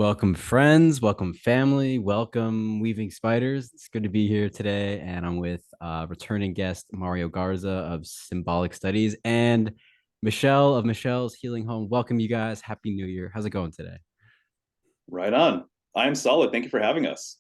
Welcome, friends. Welcome, family. Welcome, Weaving Spiders. It's good to be here today. And I'm with returning guest Mario Garza of Symbolic Studies and Michelle of Michelle's Healing Home. Welcome, you guys. Happy New Year. How's it going today? Right on. I'm solid. Thank you for having us.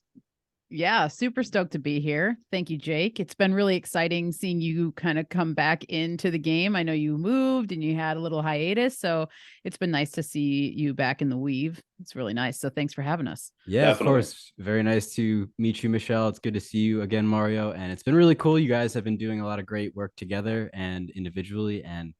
Yeah, super stoked to be here. Thank you, Jake. It's been really exciting seeing you kind of come back into the game. I know you moved and you had a little hiatus, so it's been nice to see you back in the weave. It's really nice. So thanks for having us. Yeah, of Definitely. course. Very nice to meet you, Michelle. It's good to see you again, Mario. And it's been really cool. You guys have been doing a lot of great work together and individually. And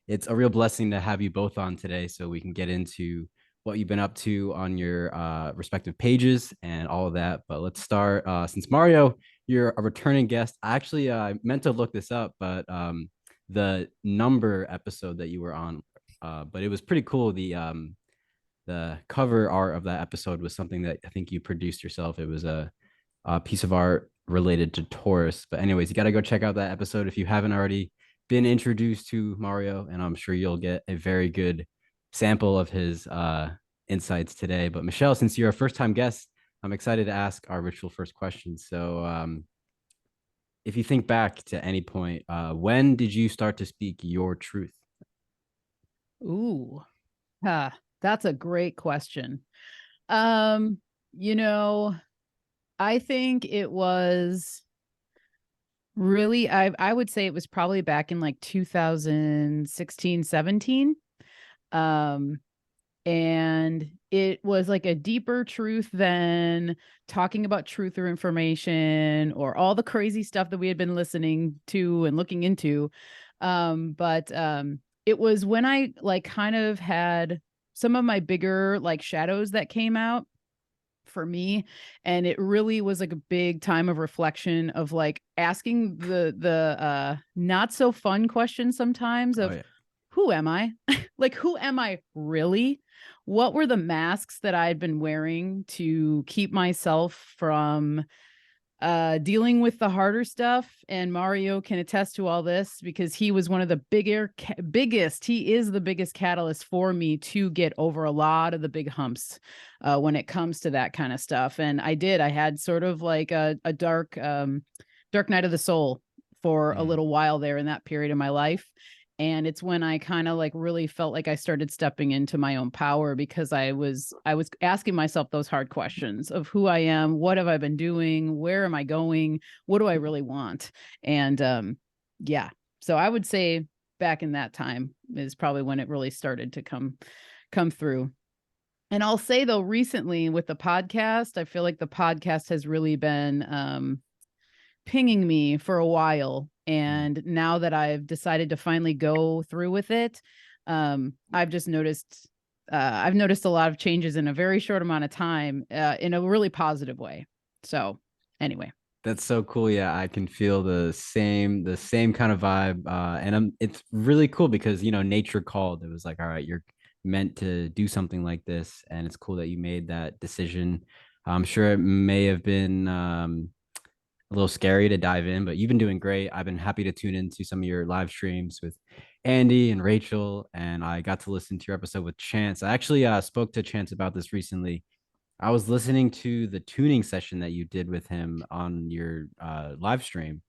it's a real blessing to have you both on today so we can get into what you've been up to on your respective pages and all of that. But let's start. Since Mario, you're a returning guest. I actually meant to look this up, but the number episode that you were on, but it was pretty cool. The cover art of that episode was something that I think you produced yourself. It was a piece of art related to Taurus. But anyways, you got to go check out that episode if you haven't already been introduced to Mario, and I'm sure you'll get a very good sample of his insights today. But Michelle, since you're a first time guest, I'm excited to ask our ritual first question. So, if you think back to any point, when did you start to speak your truth? Ooh, that's a great question. Um, you know, I think it was really I would say it was probably back in like 2016, 17. Um, and it was like a deeper truth than talking about truth or information or all the crazy stuff that we had been listening to and looking into. But it was when I like kind of had some of my bigger like shadows that came out for me, and it really was like a big time of reflection of like asking the not so fun questions sometimes Oh of yeah. who am I? Like, who am I really? What were the masks that I'd been wearing to keep myself from dealing with the harder stuff? And Mario can attest to all this because he was one of the he is the biggest catalyst for me to get over a lot of the big humps when it comes to that kind of stuff. And I had sort of like a dark night of the soul for a Mm. little while there in that period of my life. And it's when I kind of like really felt like I started stepping into my own power because I was asking myself those hard questions of who I am, what have I been doing, where am I going, what do I really want? And yeah. So I would say back in that time is probably when it really started to come through. And I'll say though, recently with the podcast, I feel like the podcast has really been pinging me for a while. Mm. And now that I've decided to finally go through with it, I've just noticed I've noticed a lot of changes in a very short amount of time in a really positive way. So anyway. That's so cool. Yeah, I can feel the same kind of vibe. And it's really cool because nature called. It was like, all right, you're meant to do something like this, and it's cool that you made that decision. I'm sure it may have been a little scary to dive in, but you've been doing great. I've been happy to tune into some of your live streams with Andy and Rachel, and I got to listen to your episode with Chance. I actually spoke to Chance about this recently. I was listening to the tuning session that you did with him on your live stream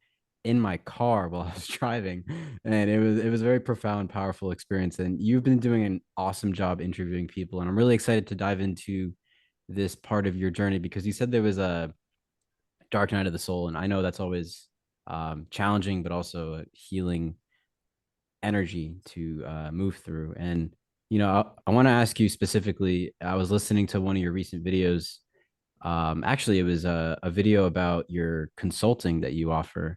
in my car while I was driving, and it was a very profound, powerful experience. And you've been doing an awesome job interviewing people, and I'm really excited to dive into this part of your journey because you said there was a dark night of the soul, and I know that's always challenging, but also a healing energy to move through. And I want to ask you specifically. I was listening to one of your recent videos. Actually, it was a video about your consulting that you offer,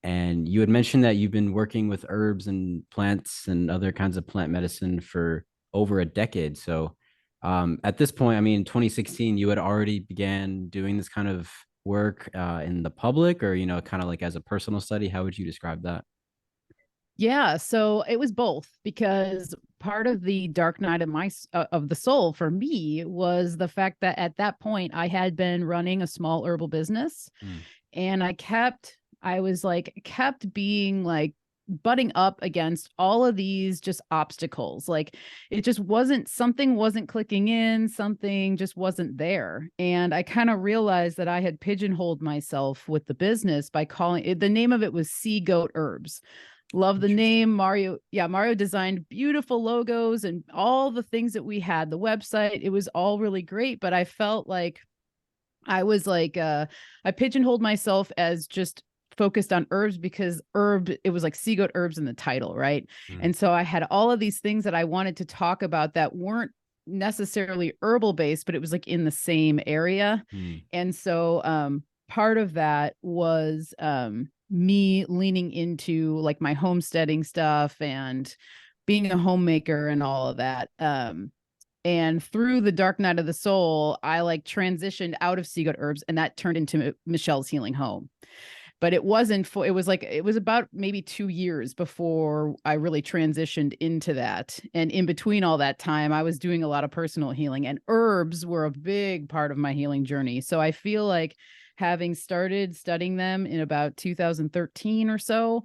and you had mentioned that you've been working with herbs and plants and other kinds of plant medicine for over a decade. So, at this point, I mean, 2016, you had already began doing this kind of work in the public, or kind of like as a personal study. How would you describe that? Yeah, so it was both because part of the dark night of of the soul for me was the fact that at that point I had been running a small herbal business, Mm. and I was like kept being like butting up against all of these just obstacles. Like it just wasn't, something wasn't clicking in, something just wasn't there. And I kind of realized that I had pigeonholed myself with the business by calling it, the name of it was Sea Goat Herbs. Love the name. Mario. Yeah, Mario designed beautiful logos and all the things that we had, the website. It was all really great, but I felt like I was like, I pigeonholed myself as just focused on herbs because it was like Sea Goat Herbs in the title, right? And so I had all of these things that I wanted to talk about that weren't necessarily herbal based, but it was like in the same area. And so part of that was me leaning into like my homesteading stuff and being a homemaker and all of that. And through the dark night of the soul, I like transitioned out of Sea Goat Herbs, and that turned into Michelle's Healing Home. But it wasn't for, it was like, it was about maybe 2 years before I really transitioned into that. And in between all that time, I was doing a lot of personal healing, and herbs were a big part of my healing journey. So I feel like having started studying them in about 2013 or so,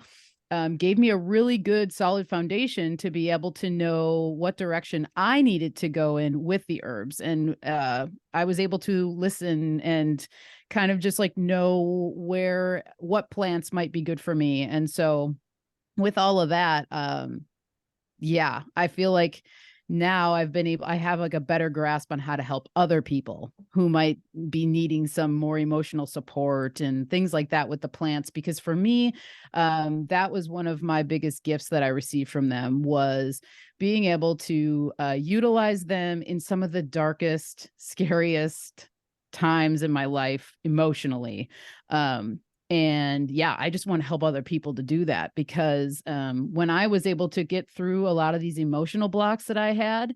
gave me a really good solid foundation to be able to know what direction I needed to go in with the herbs. And I was able to listen and kind of just like know what plants might be good for me. And so with all of that, yeah, I feel like now I have like a better grasp on how to help other people who might be needing some more emotional support and things like that with the plants. Because for me, that was one of my biggest gifts that I received from them, was being able to utilize them in some of the darkest, scariest times in my life emotionally. And yeah, I just want to help other people to do that, because when I was able to get through a lot of these emotional blocks that I had,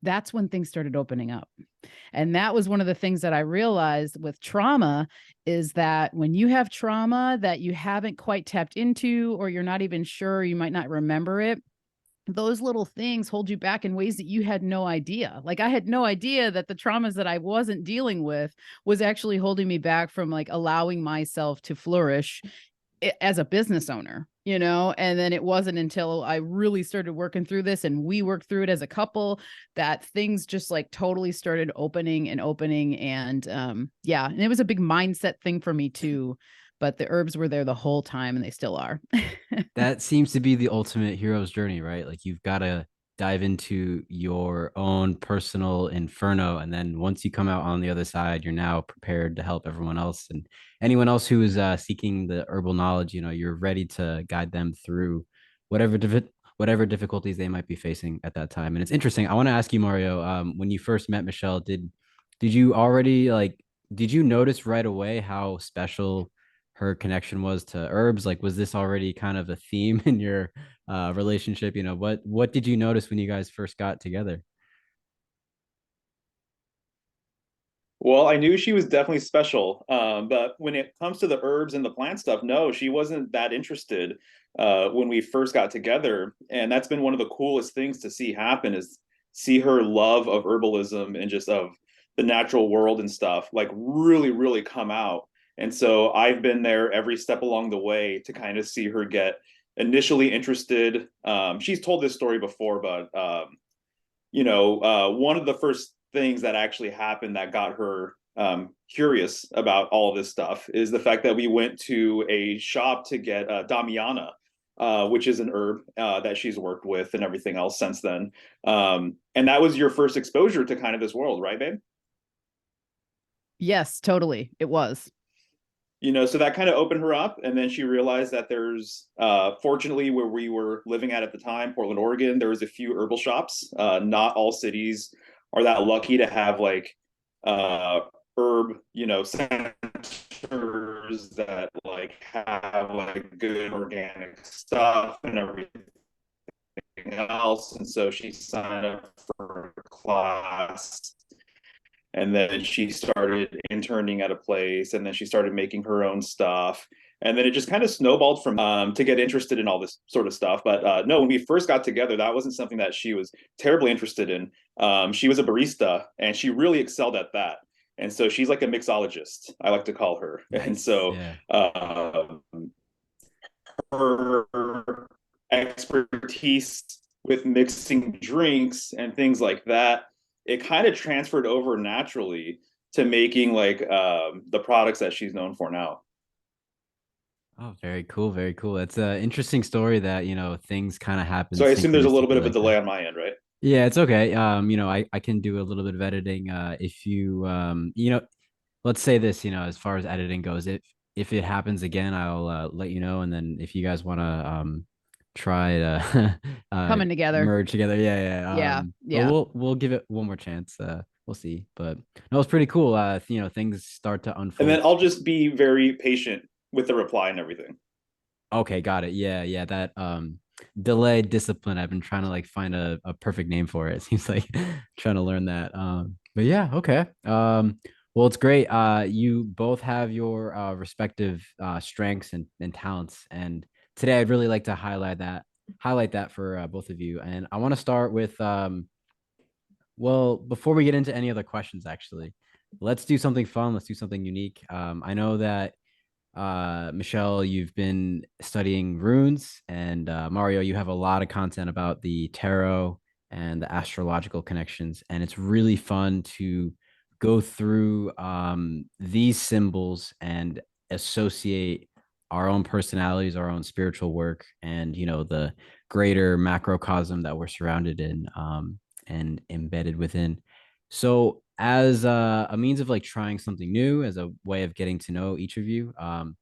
that's when things started opening up. And that was one of the things that I realized with trauma, is that when you have trauma that you haven't quite tapped into, or you're not even sure, you might not remember it, those little things hold you back in ways that you had no idea. Like I had no idea that the traumas that I wasn't dealing with was actually holding me back from like allowing myself to flourish as a business owner, you know? And then it wasn't until I really started working through this and we worked through it as a couple that things just like totally started opening and opening. And yeah, and it was a big mindset thing for me too. But the herbs were there the whole time, and they still are. That seems to be the ultimate hero's journey, right? Like you've got to dive into your own personal inferno, and then once you come out on the other side, you're now prepared to help everyone else, and anyone else who is seeking the herbal knowledge. You know, you're ready to guide them through whatever whatever difficulties they might be facing at that time. And it's interesting. I want to ask you, Mario, when you first met Michelle, did you already like did you notice right away how special her connection was to herbs? Like, was this already kind of a theme in your relationship? You know, what did you notice when you guys first got together? Well, I knew she was definitely special, but when it comes to the herbs and the plant stuff, no, she wasn't that interested when we first got together. And that's been one of the coolest things to see happen, is see her love of herbalism and just of the natural world and stuff like really, really come out. And so I've been there every step along the way to kind of see her get initially interested. She's told this story before, but one of the first things that actually happened that got her curious about all of this stuff is the fact that we went to a shop to get Damiana, which is an herb that she's worked with and everything else since then. And that was your first exposure to kind of this world, right, babe? Yes, totally. It was. So that kind of opened her up, and then she realized that there's fortunately, where we were living at the time, Portland, Oregon, there was a few herbal shops. Not all cities are that lucky to have like herb centers that like have like good organic stuff and everything else. And so she signed up for a class, and then she started interning at a place, and then she started making her own stuff, and then it just kind of snowballed from to get interested in all this sort of stuff. But no, when we first got together, that wasn't something that she was terribly interested in. She was a barista, and she really excelled at that, and so she's like a mixologist, I like to call her. And Nice. so Yeah. her expertise with mixing drinks and things like that, it kind of transferred over naturally to making like the products that she's known for now. Oh, very cool, very cool. It's an interesting story that, things kind of happen So I assume there's a little bit synchronistically of a like delay that. on my end, right? Yeah, it's okay. I can do a little bit of editing. If you let's say this, as far as editing goes, if it happens again, I'll let you know. And then if you guys want to try to Coming together. merge together, yeah, yeah. Yeah. But Yeah. we'll give it one more chance. We'll see. But no, it's pretty cool. Things start to And then unfold. I'll just be very patient with the reply and everything. Okay, got it. Yeah, yeah. That delayed discipline. I've been trying to like find a perfect name for it. It seems like trying to learn that. But yeah, okay. Well, it's great. You both have your respective strengths and talents. And today I'd really like to highlight that for both of you. And I want to start with well, before we get into any other questions, actually, let's do something fun. Let's do something unique. I know that Michelle, you've been studying runes, and Mario, you have a lot of content about the tarot and the astrological connections, and it's really fun to go through these symbols and associate our own personalities, our own spiritual work, and the greater macrocosm that we're surrounded in and embedded within. So, as a means of like trying something new, as a way of getting to know each of you, I'm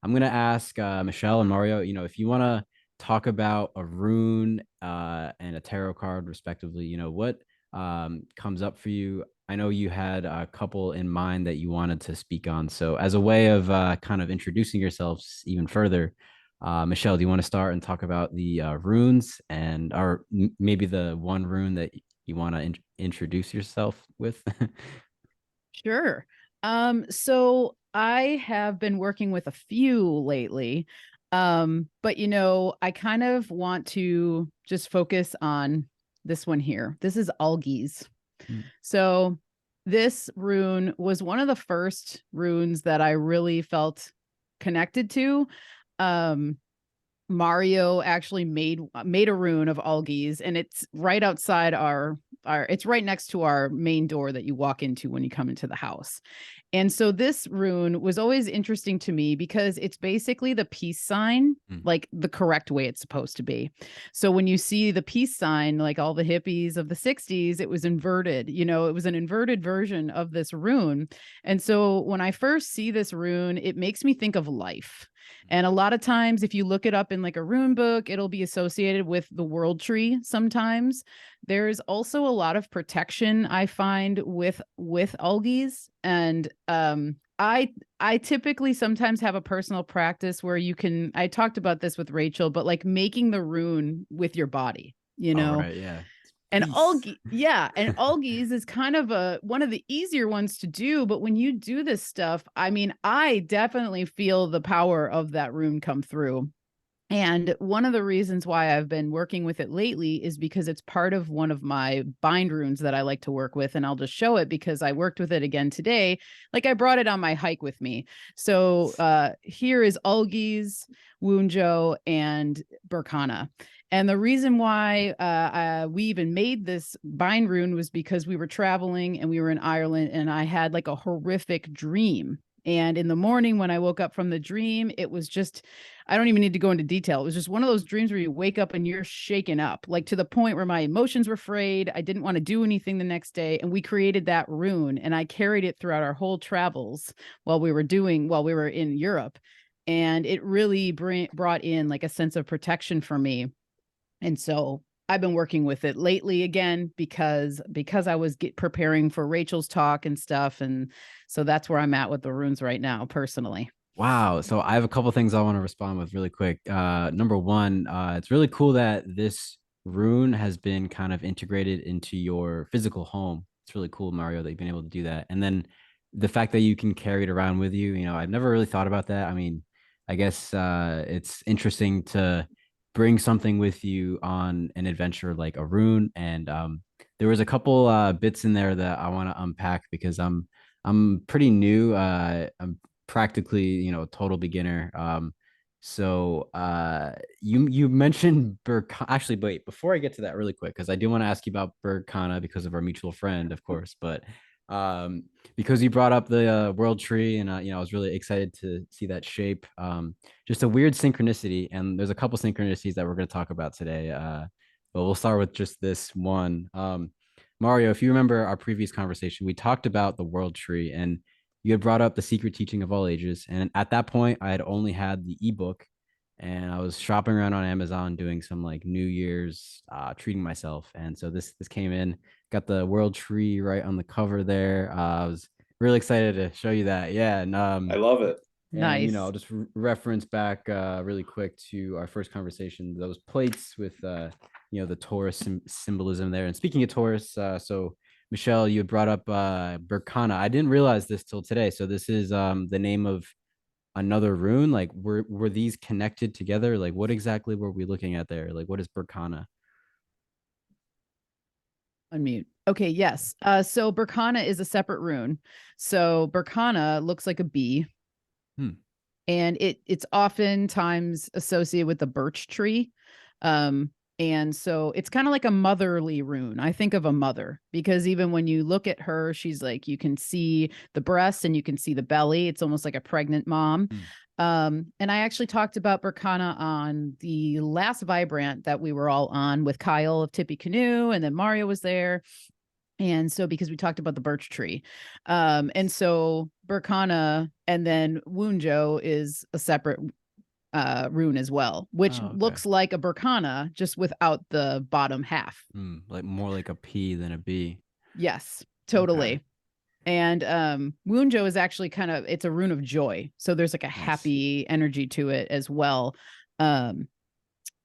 gonna ask Michelle and Mario. If you want to talk about a rune and a tarot card, respectively, what comes up for you. I know you had a couple in mind that you wanted to speak on. So, as a way of kind of introducing yourselves even further, Michelle, do you want to start and talk about the runes and or maybe the one rune that you want to introduce yourself with? Sure. So I have been working with a few lately. But I kind of want to just focus on this one here. This is algaes. Mm. So this rune was one of the first runes that I really felt connected to. Um, Mario actually made a rune of algaes, and it's right outside our it's right next to our main door that you walk into when you come into the house. And so this rune was always interesting to me because it's basically the peace sign, Mm. like the correct way it's supposed to be. So when you see the peace sign, like all the hippies of the 60s, it was inverted. It was an inverted version of this rune. And so when I first see this rune, it makes me think of life. And a lot of times, if you look it up in like a rune book, it'll be associated with the world tree sometimes. There's also a lot of protection I find with algaes. And I typically sometimes have a personal practice where I talked about this with Rachel, but like making the rune with your body, All right, yeah. and Peace. algaes is kind of one of the easier ones to do, but when you do this stuff, I mean, I definitely feel the power of that rune come through. And one of the reasons why I've been working with it lately is because it's part of one of my bind runes that I like to work with. And I'll just show it because I worked with it again today. Like I brought it on my hike with me. So here is algaes, Wunjo, and Burkana. And the reason why we even made this bind rune was because we were traveling and we were in Ireland, and I had like a horrific dream. And in the morning, when I woke up from the dream, it was just, I don't even need to go into detail. It was just one of those dreams where you wake up and you're shaken up, like to the point where my emotions were frayed. I didn't want to do anything the next day. And we created that rune, and I carried it throughout our whole travels while we were in Europe. And it really brought in like a sense of protection for me. And so I've been working with it lately again because I was preparing for Rachel's talk and stuff. And so that's where I'm at with the runes right now, personally. Wow. So I have a couple things I want to respond with really quick. Number one, it's really cool that this rune has been kind of integrated into your physical home. It's really cool, Mario, that you've been able to do that. And then the fact that you can carry it around with you, I've never really thought about that. I mean, I guess it's interesting to bring something with you on an adventure like a rune. And there was a couple bits in there that I want to unpack because I'm pretty new. I'm practically a total beginner. So you mentioned actually, wait, before I get to that really quick, because I do want to ask you about Berkana because of our mutual friend, of course, but um because you brought up the world tree, and I was really excited to see that shape. Just a weird synchronicity, and there's a couple synchronicities that we're going to talk about today. But we'll start with just this one. Mario, if you remember our previous conversation, we talked about the world tree, and you had brought up the secret teaching of all ages. And at that point, I had only had the ebook, and I was shopping around on Amazon doing some like New Year's treating myself. And so this came in, got the world tree right on the cover there. I was really excited to show you that. Yeah. I love it. And Nice. I'll just reference back really quick to our first conversation, those plates with the Taurus symbolism there. And speaking of Taurus, so Michelle, you had brought up Berkana. I didn't realize this till today. So this is the name of another rune. Like were these connected together? Like what exactly were we looking at there? Like what is Berkana? Unmute. Okay, yes. So Berkana is a separate rune. So Berkana looks like a bee, Hmm. and it's oftentimes associated with the birch tree. Um, and so it's kind of like a motherly rune. I think of a mother because even when you look at her, she's like you can see the breast and you can see the belly. It's almost like a pregnant mom. Hmm. And I actually talked about Berkana on the last Vibrant that we were all on with Kyle of Tippy Canoe, and then Mario was there. And so because we talked about the birch tree. And so Berkana and then Wunjo is a separate rune as well, which Oh, okay. looks like a Berkana just without the bottom half. Like more like a P than a B. Yes, Okay. totally. And Wunjo is actually it's a rune of joy. So there's like a Nice. happy energy to it as well. Um,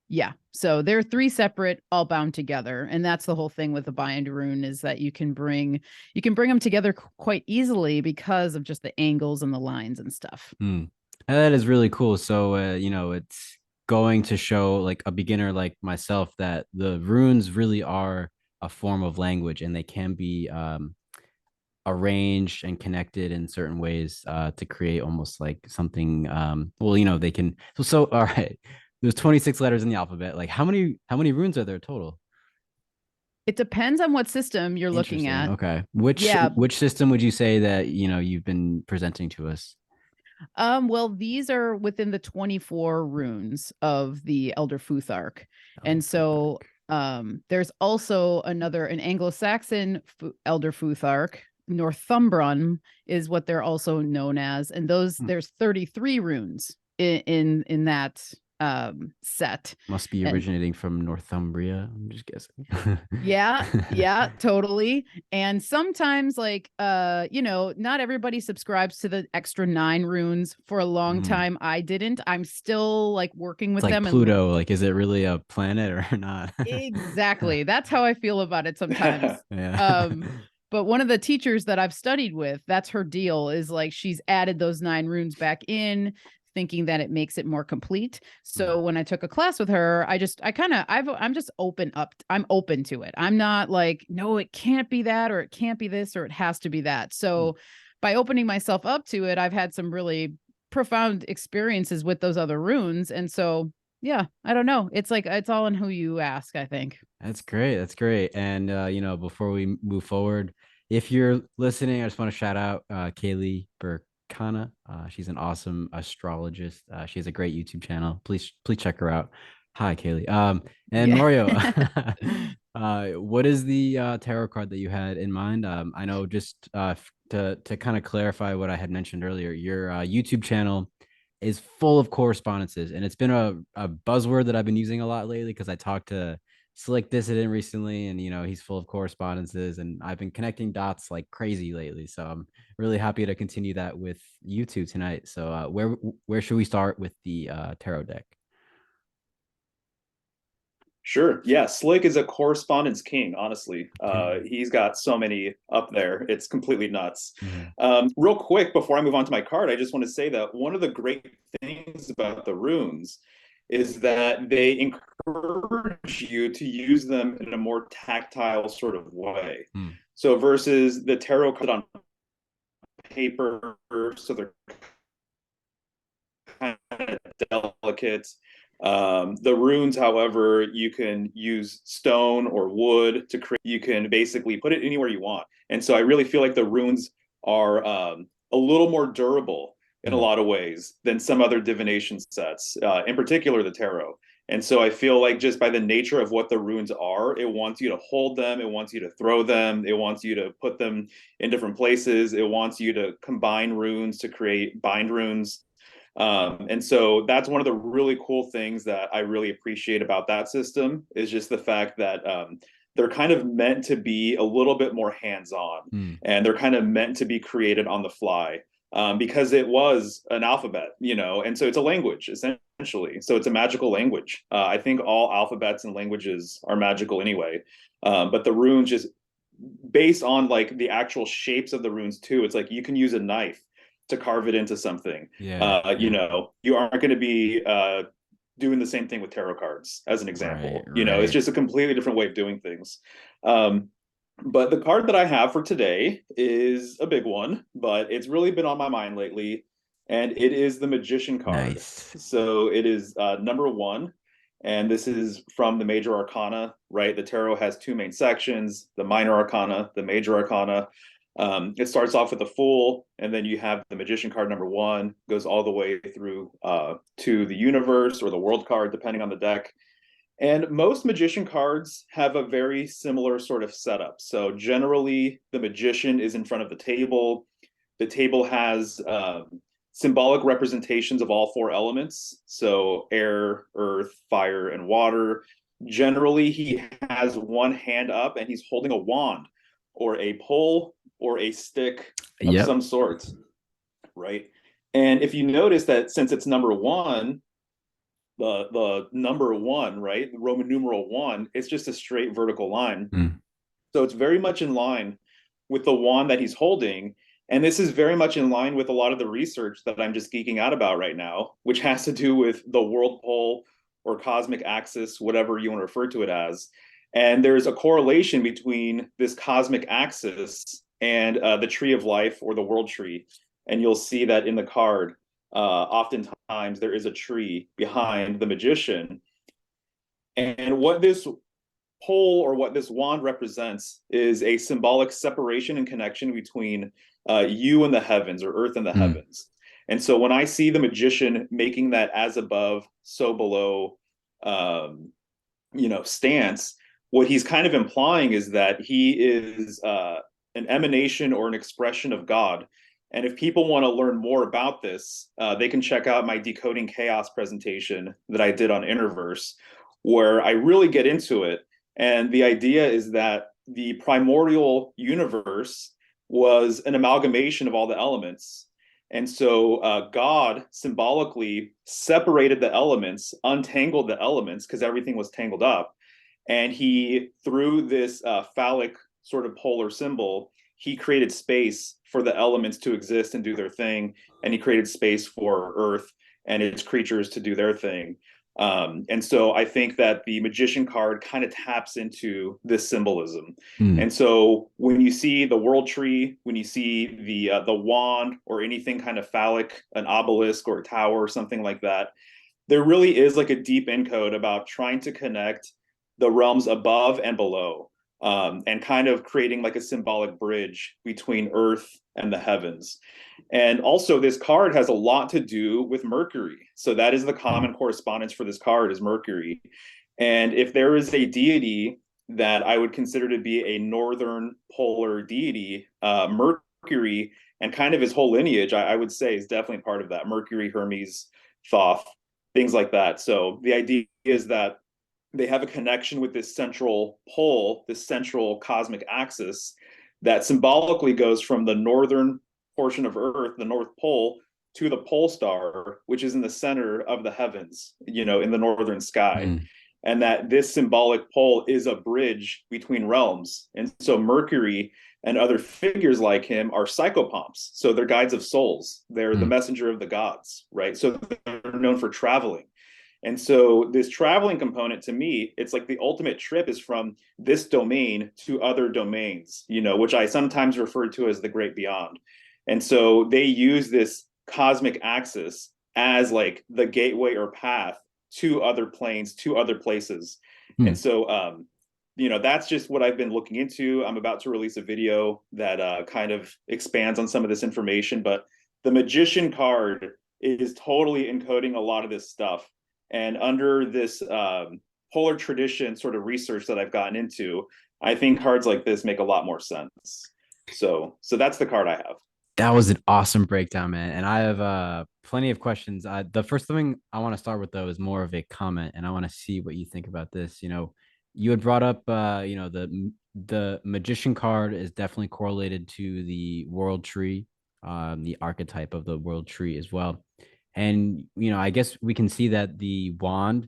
Yeah. So they're three separate, all bound together. And that's the whole thing with the bind rune is that you can bring them together quite easily because of just the angles and the lines and stuff. Hmm. And that is really cool. So, it's going to show like a beginner like myself that the runes really are a form of language, and they can be arranged and connected in certain ways to create almost like something. Well, they can. So, all right. There's 26 letters in the alphabet. Like how many runes are there total? It depends on what system you're looking Interesting. at. Okay. Which Yeah. which system would you say that you've been presenting to us? Well, these are within the 24 runes of the Elder Futhark. Elder And so Futhark. there's also an Anglo-Saxon Elder Futhark. Northumbrian is what they're also known as. And Hmm. there's 33 runes in that set. Must be And originating from Northumbria. I'm just guessing. yeah, yeah, totally. And sometimes not everybody subscribes to the extra 9 runes. For a long Mm. time I didn't. I'm still like working It's with like them and Pluto. Like, is it really a planet or not? exactly. That's how I feel about it sometimes. Yeah. Um but one of the teachers that I've studied with, that's her deal is like she's added those 9 runes back in thinking that it makes it more complete. Mm. So when I took a class with her, I'm just I'm open to it. I'm not like, no, it can't be that, or it can't be this, or it has to be that. Mm. So by opening myself up to it, I've had some really profound experiences with those other runes. And so yeah, I don't know. It's like it's all in who you ask, I think. That's great. That's great. And before we move forward, if you're listening, I just want to shout out Kaylee Burkana. She's an awesome astrologist. She has a great YouTube channel. Please check her out. Hi, Kaylee. And Yeah. Mario, what is the tarot card that you had in mind? I know just to kind of clarify what I had mentioned earlier, your YouTube channel is full of correspondences, and it's been a buzzword that I've been using a lot lately because I talked to Slick Dissident recently, and he's full of correspondences, and I've been connecting dots like crazy lately. So I'm really happy to continue that with you two tonight. So where should we start with the tarot deck? Sure. Yeah, Slick is a correspondence king, honestly. Okay. He's got so many up there. It's completely nuts. Mhm. Real quick, before I move on to my card, I just want to say that one of the great things about the runes is that they encourage you to use them in a more tactile sort of way. Mm. So versus the tarot card on paper, so they're kind of delicate. The runes, however, you can use stone or wood to create. You can basically put it anywhere you want. And so I really feel like the runes are a little more durable in a lot of ways than some other divination sets, in particular the tarot. And so I feel like just by the nature of what the runes are, it wants you to hold them, it wants you to throw them, it wants you to put them in different places, it wants you to combine runes to create bind runes. And so that's one of the really cool things that I really appreciate about that system is just the fact that they're kind of meant to be a little bit more hands-on, and they're kind of meant to be created on the fly. Because it was an alphabet, and so it's a language essentially. So it's a magical language. I think all alphabets and languages are magical anyway. But the runes, just based on like the actual shapes of the runes too, it's like you can use a knife to carve it into something. Yeah. You aren't going to be doing the same thing with tarot cards, as an example. Right. It's just a completely different way of doing things. But the card that I have for today is a big one, but it's really been on my mind lately, and it is the Magician card. Nice. So it is number 1, and this is from the Major Arcana, right? The tarot has 2 main sections, the Minor Arcana, the Major Arcana. It starts off with the Fool, and then you have the Magician card number 1, goes all the way through to the Universe or the World card, depending on the deck. And most Magician cards have a very similar sort of setup. So generally, the Magician is in front of the table. The table has symbolic representations of all 4 elements. So air, earth, fire, and water. Generally, he has one hand up and he's holding a wand or a pole or a stick of some sort, right? And if you notice that since it's number 1, the number 1, right, the Roman numeral 1, it's just a straight vertical line. So it's very much in line with the wand that he's holding. And this is very much in line with a lot of the research that I'm just geeking out about right now, which has to do with the world pole or cosmic axis, whatever you want to refer to it as. And there's a correlation between this cosmic axis and the tree of life or the world tree. And you'll see that in the card. Oftentimes there is a tree behind the Magician. And what this pole or what this wand represents is a symbolic separation and connection between you and the heavens, or earth and the heavens. And so when I see the Magician making that as above, so below, stance, what he's kind of implying is that he is an emanation or an expression of God. And if people want to learn more about this, they can check out my Decoding Chaos presentation that I did on Interverse, where I really get into it. And the idea is that the primordial universe was an amalgamation of all the elements. And so God symbolically separated the elements, untangled the elements, because everything was tangled up. And he, through this phallic sort of polar symbol, he created space for the elements to exist and do their thing. And he created space for Earth and its creatures to do their thing. And so I think that the Magician card kind of taps into this symbolism. And so when you see the world tree, when you see the wand or anything kind of phallic, an obelisk or a tower or something like that, there really is like a deep encode about trying to connect the realms above and below, and kind of creating like a symbolic bridge between Earth and the heavens. And also this card has a lot to do with Mercury. So that is the common correspondence for this card, is Mercury. And if there is a deity that I would consider to be a northern polar deity, Mercury and kind of his whole lineage, I would say is definitely part of that. Mercury, Hermes, Thoth, things like that. So the idea is that they have a connection with this central pole, this central cosmic axis that symbolically goes from the northern portion of Earth, the North Pole, to the pole star, which is in the center of the heavens, in the northern sky. And that this symbolic pole is a bridge between realms. And so Mercury and other figures like him are psychopomps. So they're guides of souls. They're the messenger of the gods, right? So they're known for traveling. And so this traveling component, to me, it's like the ultimate trip is from this domain to other domains, which I sometimes refer to as the great beyond. And so they use this cosmic axis as like the gateway or path to other planes, to other places. Hmm. And so that's just what I've been looking into. I'm about to release a video that kind of expands on some of this information, but the magician card is totally encoding a lot of this stuff. And under this polar tradition sort of research that I've gotten into, I think cards like this make a lot more sense. So that's the card I have. That was an awesome breakdown, man. And I have plenty of questions. The first thing I want to start with though is more of a comment, and I want to see what you think about this. You had brought up the magician card is definitely correlated to the world tree, the archetype of the world tree as well. And I guess we can see that the wand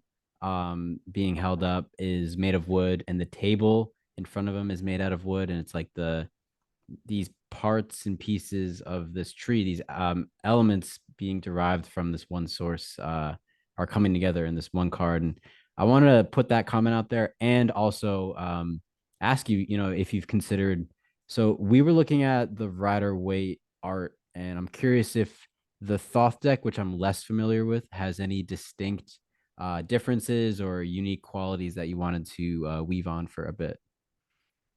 being held up is made of wood, and the table in front of him is made out of wood, and it's like these parts and pieces of this tree, these elements being derived from this one source, are coming together in this one card. And I want to put that comment out there, and also ask you, if you've considered. So we were looking at the Rider Waite art, and I'm curious if the Thoth deck, which I'm less familiar with, has any distinct differences or unique qualities that you wanted to weave on for a bit.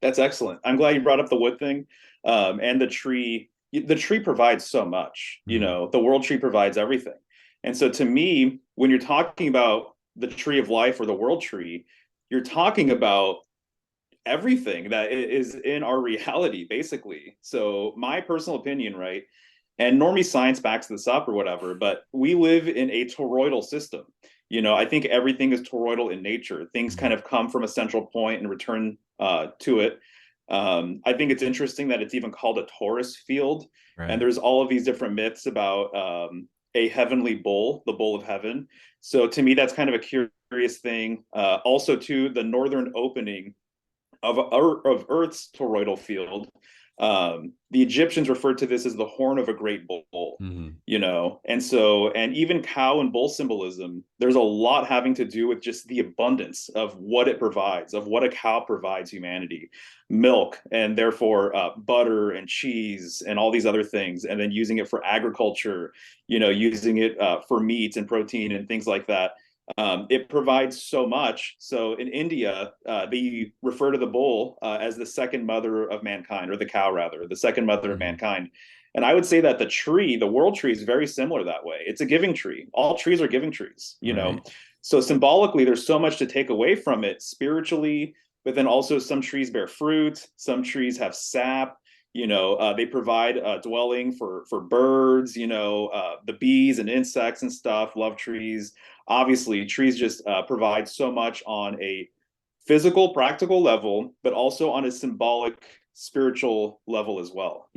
That's excellent. I'm glad you brought up the wood thing, and the tree. The tree provides so much. Mhm. The world tree provides everything. And so, to me, when you're talking about the tree of life or the world tree, you're talking about everything that is in our reality, basically. So, my personal opinion, right? And normie science backs this up or whatever, but we live in a toroidal system. I think everything is toroidal in nature. Things Mhm. kind of come from a central point and return to it. I think it's interesting that it's even called a torus field. And Right. there's all of these different myths about a heavenly bull, the bull of heaven. So to me, that's kind of a curious thing. Also, to the northern opening of Earth's toroidal field. The Egyptians referred to this as the horn of a great bull, Mhm. and even cow and bull symbolism, there's a lot having to do with just the abundance of what it provides, of what a cow provides humanity, milk, and therefore butter and cheese and all these other things, and then using it for agriculture, using it for meat and protein and things like that. It provides so much. So in India, they refer to the bull as the second mother of mankind, or the cow rather, the second mother of Mhm. mankind. And I would say that the tree, the world tree, is very similar that way. It's a giving tree. All trees are giving trees. Right. So symbolically, there's so much to take away from it spiritually, but then also some trees bear fruit, some trees have sap. They provide a dwelling for birds. The bees and insects and stuff love trees. Obviously, trees just provide so much on a physical, practical level, but also on a symbolic, spiritual level as well.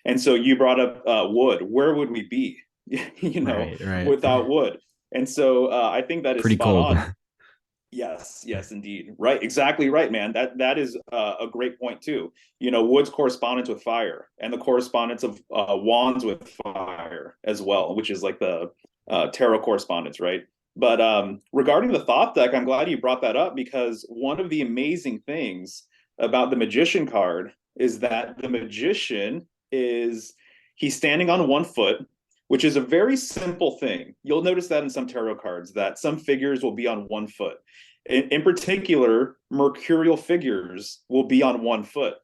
And so you brought up wood. Where would we be, you know, Right. Right. without wood? And so I think that is Pretty spot cold. on. Yes, yes, indeed. Right, exactly right, man. That is a great point too. Wood's correspondence with fire, and the correspondence of wands with fire as well, which is like the tarot correspondence, right? But regarding the Thoth deck, I'm glad you brought that up, because one of the amazing things about the magician card is that the magician is he's standing on one foot, which is a very simple thing. You'll notice that in some tarot cards that some figures will be on one foot. In particular, mercurial figures will be on one foot.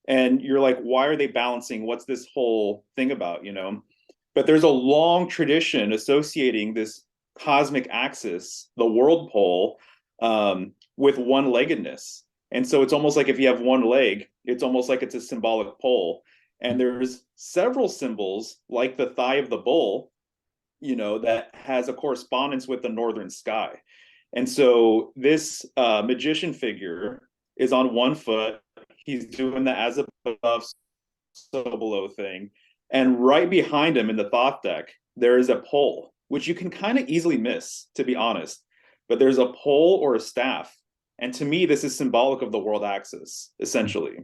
And you're like, why are they balancing? What's this whole thing about? But there's a long tradition associating this cosmic axis, the world pole, with one leggedness. And so it's almost like if you have one leg, it's almost like it's a symbolic pole. And there's several symbols, like the thigh of the bull, that has a correspondence with the northern sky. And so this magician figure is on one foot. He's doing the as above, so below thing. And right behind him in the Thoth deck, there is a pole, which you can kind of easily miss, to be honest. But there's a pole or a staff. And to me, this is symbolic of the world axis, essentially.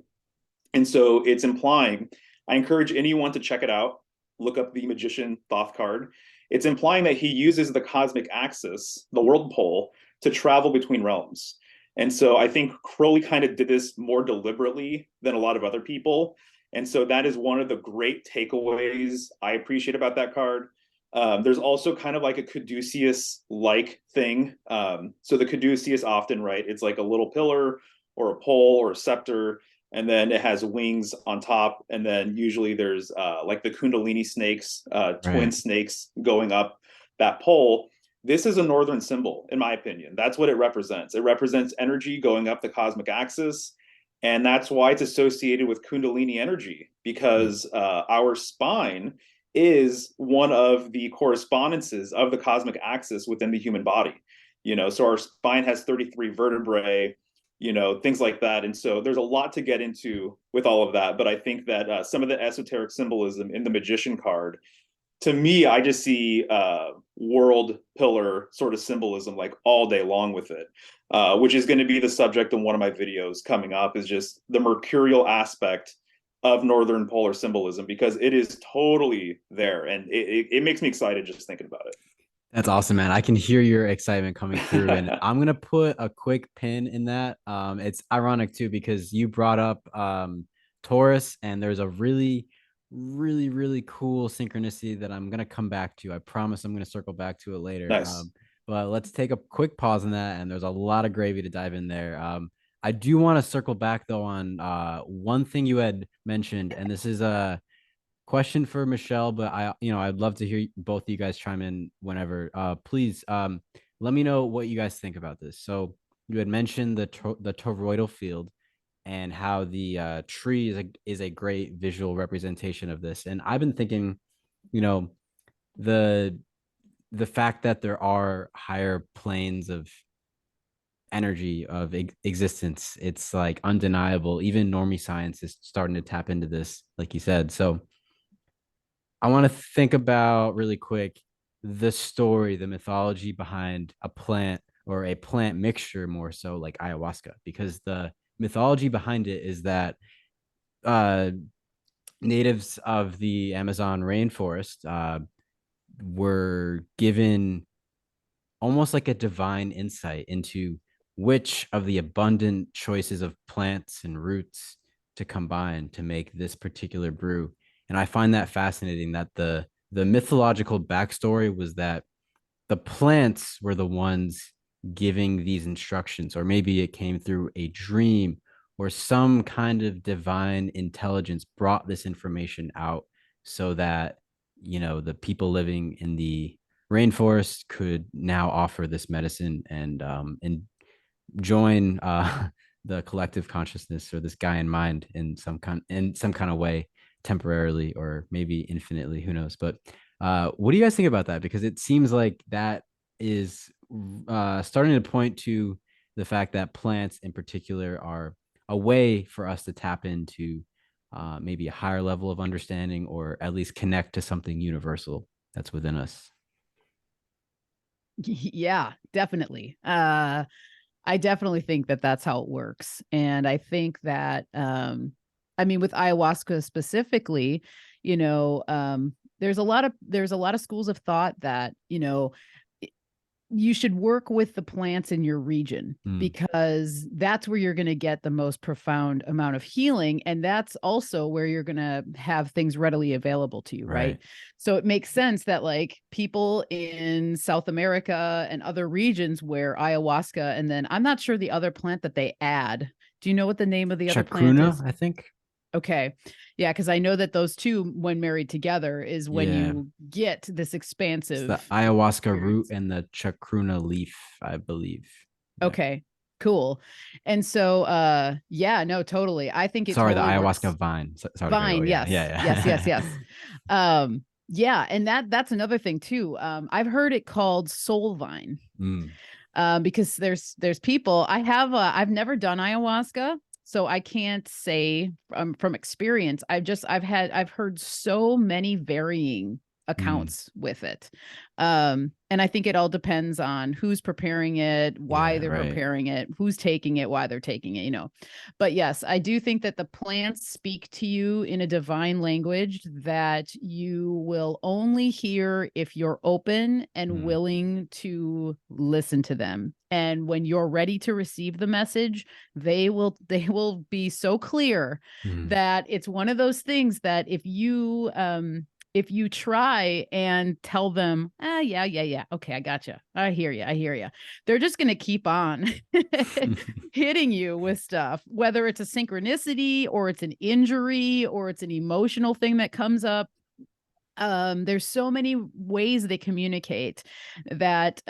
And so it's implying, I encourage anyone to check it out, look up the magician Thoth card. It's implying that he uses the cosmic axis, the world pole, to travel between realms. And so I think Crowley kind of did this more deliberately than a lot of other people. And so that is one of the great takeaways I appreciate about that card. There's also kind of like a caduceus-like thing. So the caduceus often, right, it's like a little pillar or a pole or a scepter, and then it has wings on top, and then usually there's like the kundalini snakes, twin Right. snakes going up that pole. This is a northern symbol, in my opinion. That's what it represents. It represents energy going up the cosmic axis, and that's why it's associated with kundalini energy, Mm. because our spine is one of the correspondences of the cosmic axis within the human body. So our spine has 33 vertebrae, things like that. And so there's a lot to get into with all of that. But I think that some of the esoteric symbolism in the magician card, to me, I just see world pillar sort of symbolism like all day long with it, which is going to be the subject in one of my videos coming up, is just the mercurial aspect of northern polar symbolism, because it is totally there, and it makes me excited just thinking about That's awesome, man. I can hear your excitement coming through, and it. I'm gonna put a quick pin in that. It's ironic too because you brought up Taurus, and there's a really, really, really cool synchronicity that I'm gonna come back to. I promise I'm gonna circle back to it later. Nice. But let's take a quick pause on that, and there's a lot of gravy to dive in there. I do want to circle back though on one thing you had mentioned, and this is a question for Michelle, but I'd love to hear both of you guys chime in whenever. Please, let me know what you guys think about this. So you had mentioned the toroidal field and how the tree is a great visual representation of this. And I've been thinking, you know, the the fact that there are higher planes of energy of existence, it's like undeniable. Even normie science is starting to tap into this, like you said. So I want to think about really quick the story, the mythology behind a plant or a plant mixture, more so like ayahuasca, because the mythology behind it is that uh, natives of the Amazon rainforest were given almost like a divine insight into which of the abundant choices of plants and roots to combine to make this particular brew. And I find that fascinating that the mythological backstory was that the plants were the ones giving these instructions, or maybe it came through a dream or some kind of divine intelligence brought this information out so that the people living in the rainforest could now offer this medicine and join the collective consciousness or this guy in mind in some kind of way, temporarily or maybe infinitely, who knows. But what do you guys think about that? Because it seems like that is starting to point to the fact that plants in particular are a way for us to tap into maybe a higher level of understanding, or at least connect to something universal that's within us. Yeah, definitely. I definitely think that that's how it works. And I think that, I mean, with ayahuasca specifically, there's a lot of schools of thought that, you should work with the plants in your region, Mm, because that's where you're going to get the most profound amount of healing. And that's also where you're going to have things readily available to you. Right. right. So it makes sense that like people in South America and other regions where ayahuasca, and then I'm not sure the other plant that they add. Do you know what the name of the other plant Chacruna, is? I think. Okay. Yeah, because I know that those two, when married together, is when Yeah. you get this It's the expansive ayahuasca root experience. and the chacruna leaf, I believe. Yeah. Okay, cool. And so yeah, no, totally. I think it Sorry, the totally ayahuasca works. vine. Sorry to cut you. Vine, Yeah, yes. Yes, yes, yeah, yes. Yeah, and that's another thing too. I've heard it called soul vine. yeah. Mm, Because there's people. I've never done ayahuasca, so I can't say from experience. I've heard so many varying mm, accounts with it. And I think it all depends on who's preparing it, why yeah, they're right. preparing it, who's taking it, why they're taking it. But yes, I do think that the plants speak to you in a divine language that you will only hear if you're open and Mm, willing to listen to them. And when you're ready to receive the message, they will be so clear mm, that it's one of those things that if you if you try and tell them, yeah, okay, I gotcha, I hear you, they're just going to keep on hitting you with stuff, whether it's a synchronicity or it's an injury or it's an emotional thing that comes up. There's so many ways they communicate that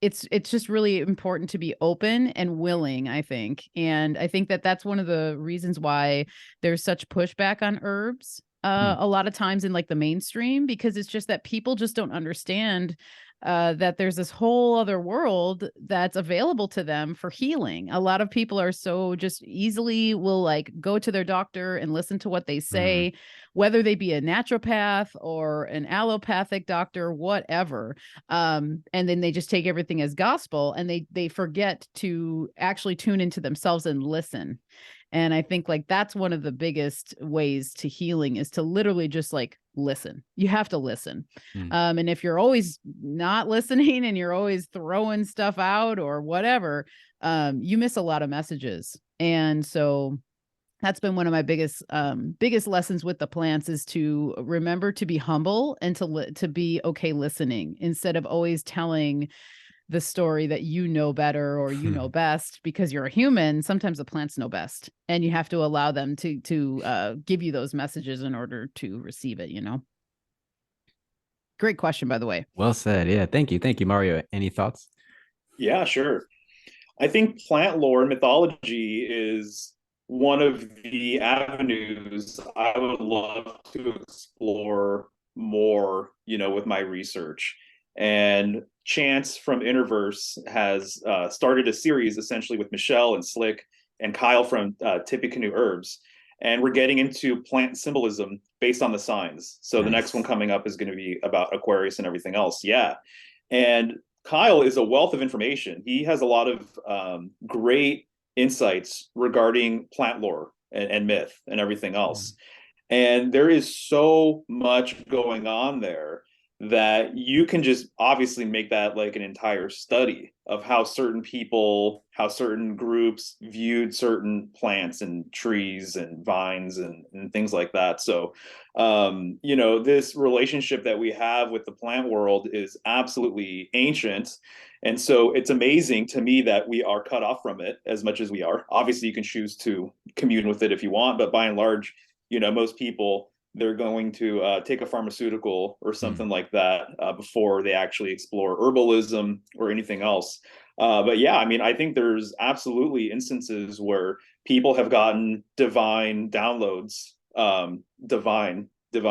it's just really important to be open and willing, I think. And I think that that's one of the reasons why there's such pushback on herbs a lot of times in like the mainstream, because it's just that people just don't understand that there's this whole other world that's available to them for healing. A lot of people are so just easily will like go to their doctor and listen to what they say, whether they be a naturopath or an allopathic doctor, whatever. And then they just take everything as gospel, and they forget to actually tune into themselves and listen. And I think like that's one of the biggest ways to healing, is to literally just like listen. You have to listen. And if you're always not listening and you're always throwing stuff out or whatever, you miss a lot of messages. And so that's been one of my biggest lessons with the plants, is to remember to be humble and to be okay listening, instead of always telling the story that you know better or you know best. Because you're a human, sometimes the plants know best, and you have to allow them to give you those messages in order to receive it, you know. Great question, by the way. Well said. Yeah, thank you, Mario. Any thoughts? Yeah, sure. I think plant lore and mythology is one of the avenues I would love to explore more, with my research. And Chance from Interverse has started a series essentially with Michelle and Slick and Kyle from Tippecanoe Herbs. And we're getting into plant symbolism based on the signs. So the next one coming up is going to be about Aquarius and everything else. Yeah. And Kyle is a wealth of information. He has a lot of great insights regarding plant lore and myth and everything else. And there is so much going on there that you can just obviously make that like an entire study of how certain people, how certain groups viewed certain plants and trees and vines and things like that. So, this relationship that we have with the plant world is absolutely ancient. And so it's amazing to me that we are cut off from it as much as we are. Obviously, you can choose to commune with it if you want, but by and large, most people, they're going to take a pharmaceutical or something like that before they actually explore herbalism or anything else. But yeah, I mean, I think there's absolutely instances where people have gotten divine downloads, divine. There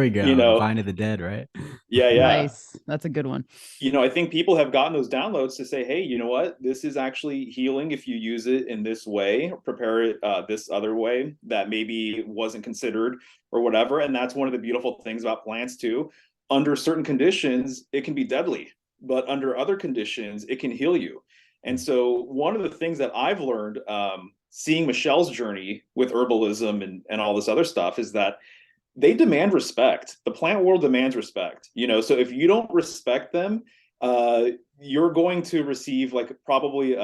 we go. Vine of the Dead, right? Yeah. Nice. That's a good one. I think people have gotten those downloads to say, hey, you know what? This is actually healing if you use it in this way, or prepare it this other way that maybe wasn't considered or whatever. And that's one of the beautiful things about plants too. Under certain conditions, it can be deadly, but under other conditions, it can heal you. And so one of the things that I've learned seeing Michelle's journey with herbalism and all this other stuff is that they demand respect. The plant world demands respect, so if you don't respect them, you're going to receive like probably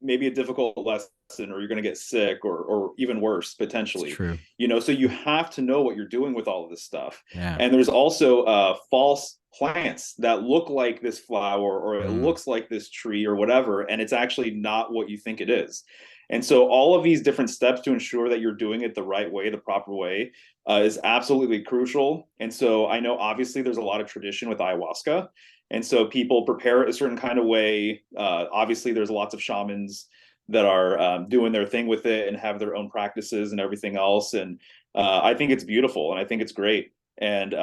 maybe a difficult lesson, or you're going to get sick or even worse potentially. It's true. So you have to know what you're doing with all of this stuff. Yeah. And there's also false plants that look like this flower, or it looks like this tree or whatever, and it's actually not what you think it is. And so all of these different steps to ensure that you're doing it the right way, the proper way, is absolutely crucial. And so I know obviously there's a lot of tradition with ayahuasca. And so people prepare it a certain kind of way. Obviously there's lots of shamans that are doing their thing with it and have their own practices and everything else. And I think it's beautiful and I think it's great. And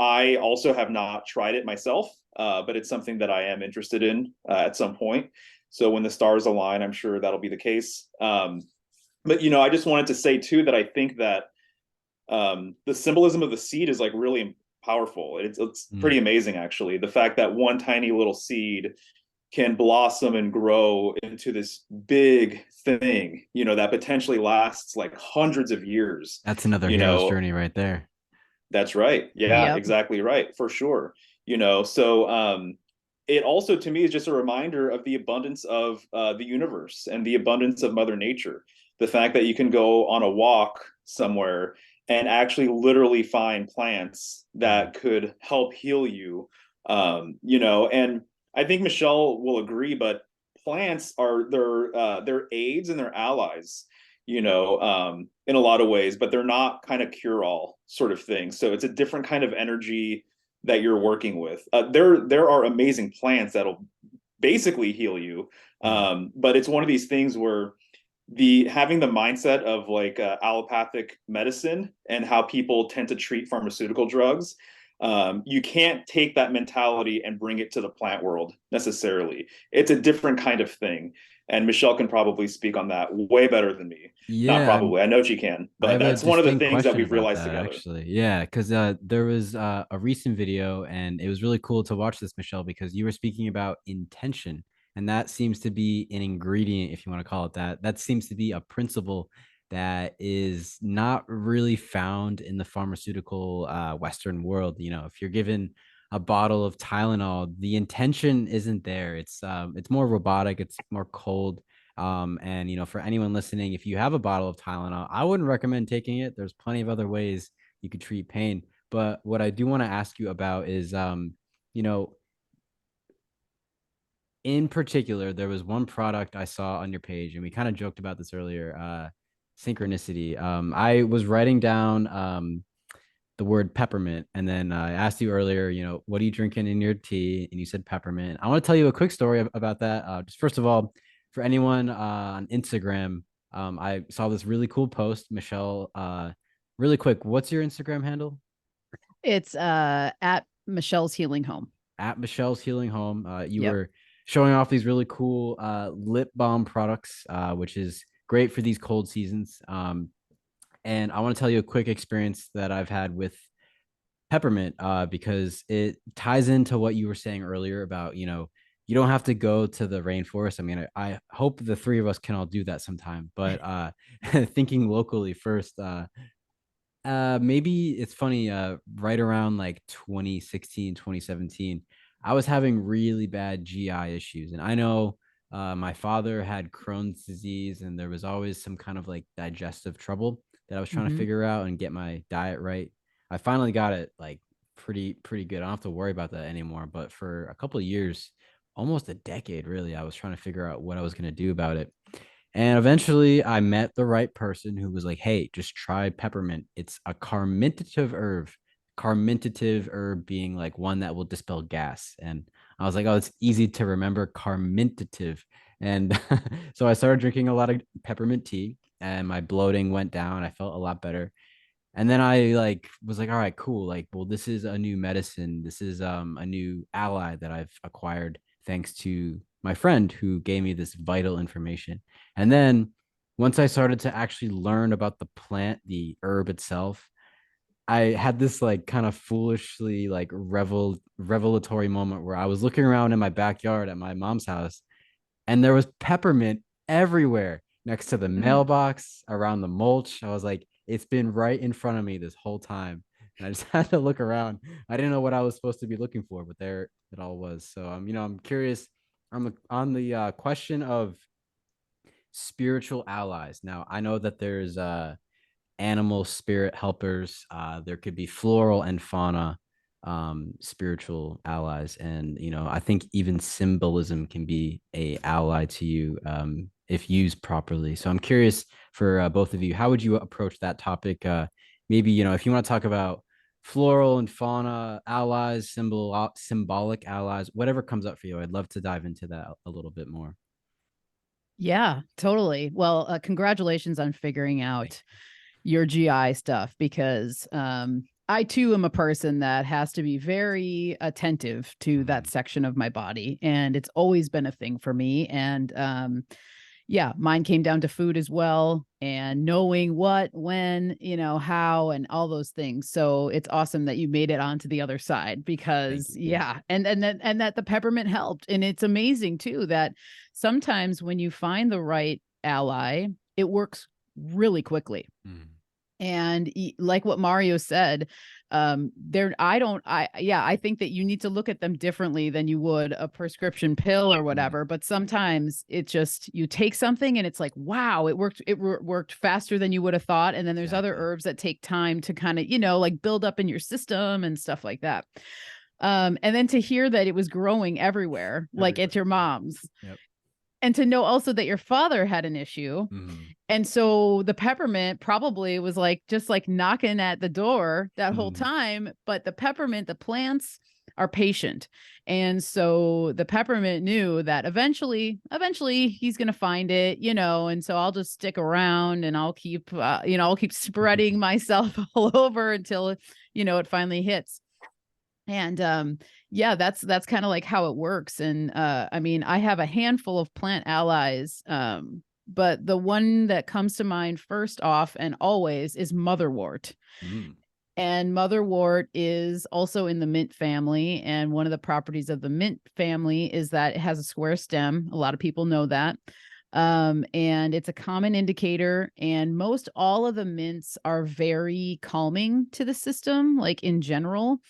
I also have not tried it myself, but it's something that I am interested in at some point. So when the stars align, I'm sure that'll be the case. But, I just wanted to say too, that I think that the symbolism of the seed is like really powerful. It's pretty amazing, actually. The fact that one tiny little seed can blossom and grow into this big thing, that potentially lasts like hundreds of years. That's another hero's journey right there. That's right. Yeah, exactly right. For sure. So it also to me is just a reminder of the abundance of the universe and the abundance of Mother Nature. The fact that you can go on a walk somewhere and actually literally find plants that could help heal you. And I think Michelle will agree, but plants are they're aids and they're allies, in a lot of ways, but they're not kind of cure-all sort of thing. So it's a different kind of energy that you're working with. There are amazing plants that'll basically heal you, but it's one of these things where having the mindset of like allopathic medicine and how people tend to treat pharmaceutical drugs, you can't take that mentality and bring it to the plant world necessarily. It's a different kind of thing. And Michelle can probably speak on that way better than me. Not Yeah, probably, I know she can, I but have a that's one of the distinct things that question we've about realized that together. actually. Yeah, because there was a recent video, and it was really cool to watch this, Michelle, because you were speaking about intention, and that seems to be an ingredient, if you want to call it that. That seems to be a principle that is not really found in the pharmaceutical Western world. If you're given a bottle of Tylenol, the intention isn't there. It's more robotic. It's more cold. And for anyone listening, if you have a bottle of Tylenol, I wouldn't recommend taking it. There's plenty of other ways you could treat pain. But what I do want to ask you about is, you know, in particular, there was one product I saw on your page, and we kind of joked about this earlier, synchronicity. I was writing down the word peppermint, and then I asked you earlier, what are you drinking in your tea? And you said peppermint. I want to tell you a quick story about that. Just first of all, for anyone on Instagram, I saw this really cool post. Michelle, really quick, what's your Instagram handle? It's at Michelle's Healing Home. At Michelle's Healing Home. You Yep. were showing off these really cool lip balm products, which is great for these cold seasons. And I want to tell you a quick experience that I've had with peppermint, because it ties into what you were saying earlier about, you don't have to go to the rainforest. I mean, I hope the three of us can all do that sometime, but thinking locally first, maybe it's funny, right around like 2016, 2017, I was having really bad GI issues. And I know my father had Crohn's disease, and there was always some kind of like digestive trouble that I was trying to Mm-hmm. figure out and get my diet right. I finally got it like pretty good. I don't have to worry about that anymore. But for a couple of years, almost a decade, really, I was trying to figure out what I was going to do about it. And eventually I met the right person who was like, hey, just try peppermint. It's a carminative herb. Carminative herb being like one that will dispel gas. And I was like, oh, it's easy to remember, carminative. And so I started drinking a lot of peppermint tea, and my bloating went down. I felt a lot better. And then I like was like, all right, cool. Like, well, this is a new medicine. This is a new ally that I've acquired thanks to my friend who gave me this vital information. And then once I started to actually learn about the plant, the herb itself, I had this like kind of foolishly like revelatory moment where I was looking around in my backyard at my mom's house, and there was peppermint everywhere next to the mailbox, around the mulch. I was like, it's been right in front of me this whole time. And I just had to look around. I didn't know what I was supposed to be looking for, but there it all was. So I'm curious. I'm on the question of spiritual allies. Now, I know that there's animal spirit helpers. There could be floral and fauna spiritual allies, and I think even symbolism can be a ally to you if used properly. So I'm curious for both of you, how would you approach that topic? Maybe if you want to talk about floral and fauna allies, symbolic allies, whatever comes up for you. I'd love to dive into that a little bit more. Yeah, totally. Well, congratulations on figuring out your GI stuff, because I too am a person that has to be very attentive to that section of my body, and it's always been a thing for me. And yeah, mine came down to food as well, and knowing what, when, how, and all those things. So it's awesome that you made it onto the other side, Thank because you. yeah, and that the peppermint helped. And it's amazing too that sometimes when you find the right ally, it works really quickly. Mm. And like what Mario said, I think that you need to look at them differently than you would a prescription pill or whatever. But sometimes it just, you take something and it's like, wow, it worked. It worked faster than you would have thought. And then there's other herbs that take time to kind of, like build up in your system and stuff like that. And then to hear that it was growing everywhere. Like at your mom's. Yep. And to know also that your father had an issue. And so the peppermint probably was like just like knocking at the door that whole time. But the peppermint, the plants are patient. And so the peppermint knew that eventually he's going to find it, and so I'll just stick around and I'll keep, I'll keep spreading myself all over until, it finally hits. And yeah, that's kind of like how it works. And I mean, I have a handful of plant allies, but the one that comes to mind first off and always is motherwort. And motherwort is also in the mint family. And one of the properties of the mint family is that it has a square stem. A lot of people know that. And it's a common indicator. And most all of the mints are very calming to the system, like in general.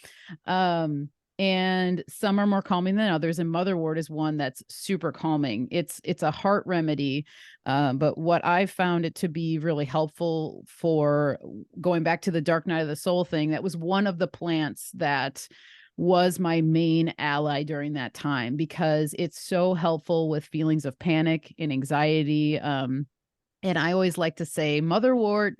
And some are more calming than others. And motherwort is one that's super calming. It's a heart remedy. But what I found it to be really helpful for, going back to the dark night of the soul thing, that was one of the plants that was my main ally during that time, because it's so helpful with feelings of panic and anxiety. And I always like to say motherwort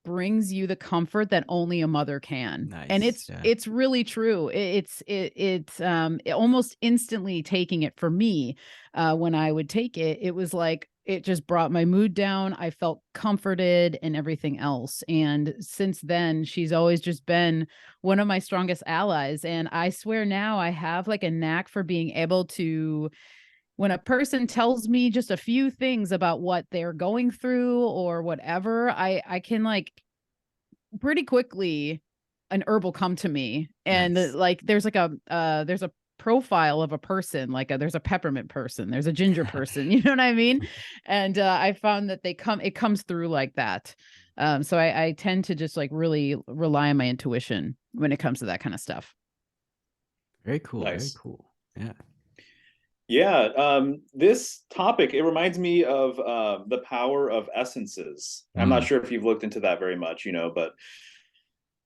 brings you the comfort that only a mother can. Nice. And it's really true. It's almost instantly taking it for me. When I would take it, it was like, it just brought my mood down. I felt comforted and everything else. And since then, she's always just been one of my strongest allies. And I swear now I have like a knack for being able to, when a person tells me just a few things about what they're going through or whatever, I can like pretty quickly an herb will come to me. And like there's a profile of a person, like there's a peppermint person, there's a ginger person, you know what I mean? And I found that it comes through like that. So I tend to just like really rely on my intuition when it comes to that kind of stuff. Very cool. Nice. Very cool. Yeah. Yeah, this topic, it reminds me of the power of essences. I'm not sure if you've looked into that very much, but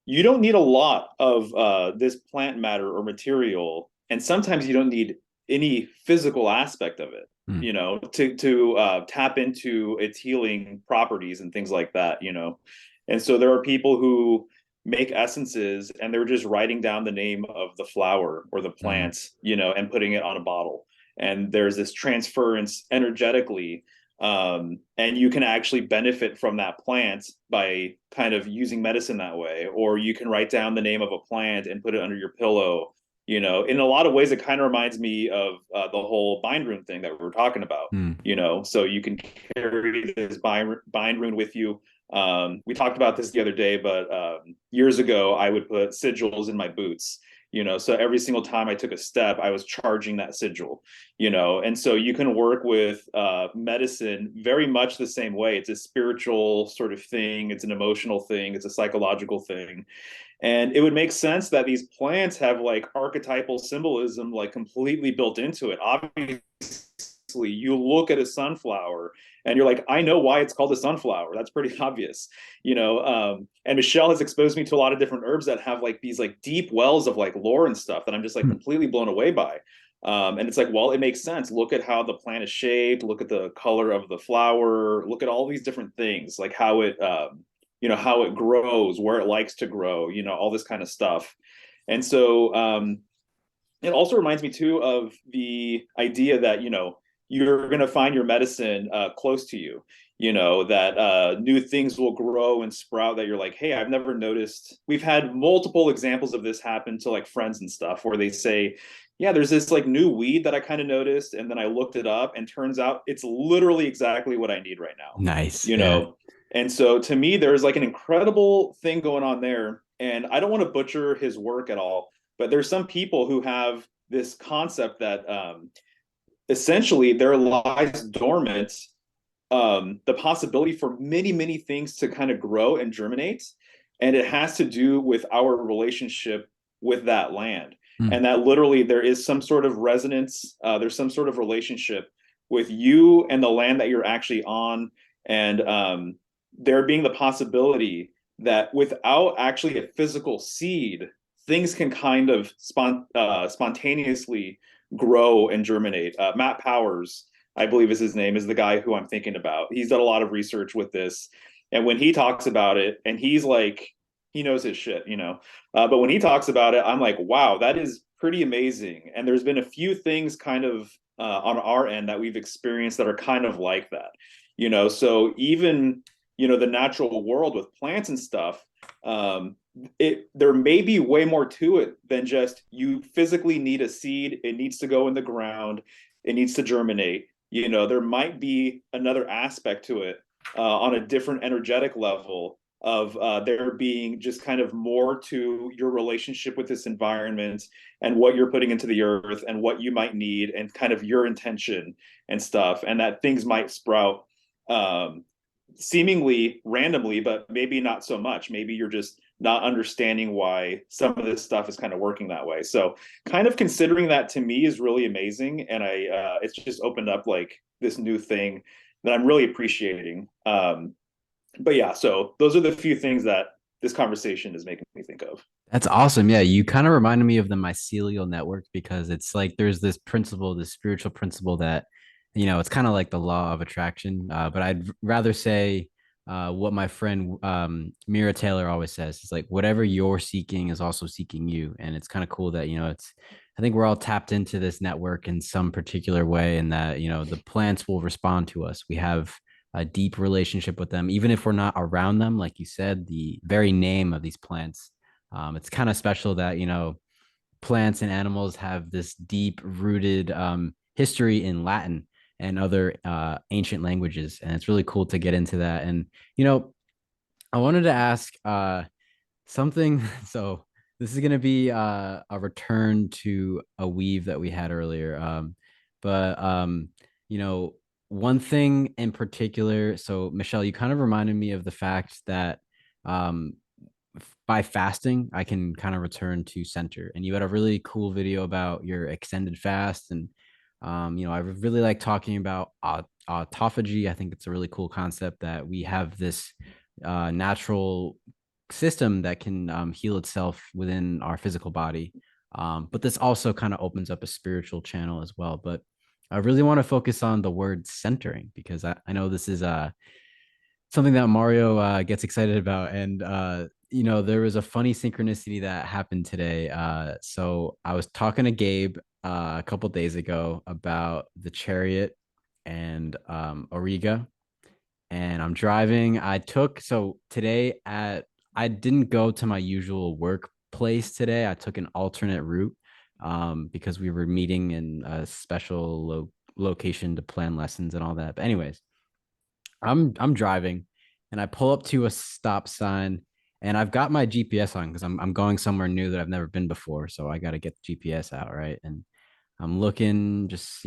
you don't need a lot of this plant matter or material, and sometimes you don't need any physical aspect of it, to tap into its healing properties and things like that, And so there are people who make essences and they're just writing down the name of the flower or the plant, and putting it on a bottle. And there's this transference energetically, and you can actually benefit from that plant by kind of using medicine that way. Or you can write down the name of a plant and put it under your pillow. In a lot of ways it kind of reminds me of the whole bind rune thing that we were talking about. So you can carry this bind rune with you. We talked about this the other day, but years ago I would put sigils in my boots, so every single time I took a step, I was charging that sigil, and so you can work with medicine very much the same way. It's a spiritual sort of thing. It's an emotional thing. It's a psychological thing. And it would make sense that these plants have like archetypal symbolism, like completely built into it. Obviously, you look at a sunflower and you're like, I know why it's called a sunflower. That's pretty obvious, and Michelle has exposed me to a lot of different herbs that have like these like deep wells of like lore and stuff that I'm just like completely blown away by. And it's like, well, it makes sense. Look at how the plant is shaped. Look at the color of the flower. Look at all these different things, like how it, how it grows, where it likes to grow, all this kind of stuff. And so it also reminds me too of the idea that, you're going to find your medicine close to you, that new things will grow and sprout that you're like, hey, I've never noticed. We've had multiple examples of this happen to like friends and stuff where they say, yeah, there's this like new weed that I kind of noticed. And then I looked it up and turns out it's literally exactly what I need right now. Nice. And so to me, there's like an incredible thing going on there. And I don't want to butcher his work at all, but there's some people who have this concept that essentially there lies dormant the possibility for many, many things to kind of grow and germinate. And it has to do with our relationship with that land. Mm. And that literally there is some sort of resonance, there's some sort of relationship with you and the land that you're actually on. And there being the possibility that without actually a physical seed, things can kind of spontaneously grow and germinate. Matt Powers, I believe is his name, is the guy who I'm thinking about. He's done a lot of research with this. And when he talks about it, and he's like, he knows his shit, you know. But when he talks about it, I'm like, wow, that is pretty amazing. And there's been a few things kind of on our end that we've experienced that are kind of like that, you know. So even, you know, the natural world with plants and stuff, there may be way more to it than just you physically need a seed, it needs to go in the ground, it needs to germinate. You know, there might be another aspect to it on a different energetic level of there being just kind of more to your relationship with this environment and what you're putting into the earth and what you might need and kind of your intention and stuff, and that things might sprout seemingly randomly, but maybe not so much. Maybe you're just not understanding why some of this stuff is kind of working that way. So kind of considering that to me is really amazing. And it's just opened up like this new thing that I'm really appreciating. But yeah, so those are the few things that this conversation is making me think of. That's awesome. Yeah, you kind of reminded me of the mycelial network because it's like there's this principle, this spiritual principle that, it's kind of like the law of attraction. But I'd rather say what my friend Mira Taylor always says. It's like whatever you're seeking is also seeking you. And it's kind of cool that, I think we're all tapped into this network in some particular way, and that, the plants will respond to us. We have a deep relationship with them, even if we're not around them. Like you said, the very name of these plants, it's kind of special that, plants and animals have this deep rooted history in Latin and other ancient languages. And it's really cool to get into that. And, I wanted to ask something. So this is going to be a return to a weave that we had earlier. But, you know, one thing in particular, so Michelle, you kind of reminded me of the fact that um, by fasting, I can kind of return to center. And you had a really cool video about your extended fast. And, I really like talking about autophagy. I think it's a really cool concept that we have this natural system that can heal itself within our physical body. But this also kind of opens up a spiritual channel as well. But I really want to focus on the word centering because I know this is something that Mario gets excited about. And, there was a funny synchronicity that happened today. So I was talking to Gabe a couple days ago about the chariot and Auriga, and I'm driving. So today I didn't go to my usual workplace today. I took an alternate route because we were meeting in a special location to plan lessons and all that. But anyways, I'm driving and I pull up to a stop sign and I've got my GPS on because I'm going somewhere new that I've never been before. So I got to get the GPS out, right? And I'm looking, just,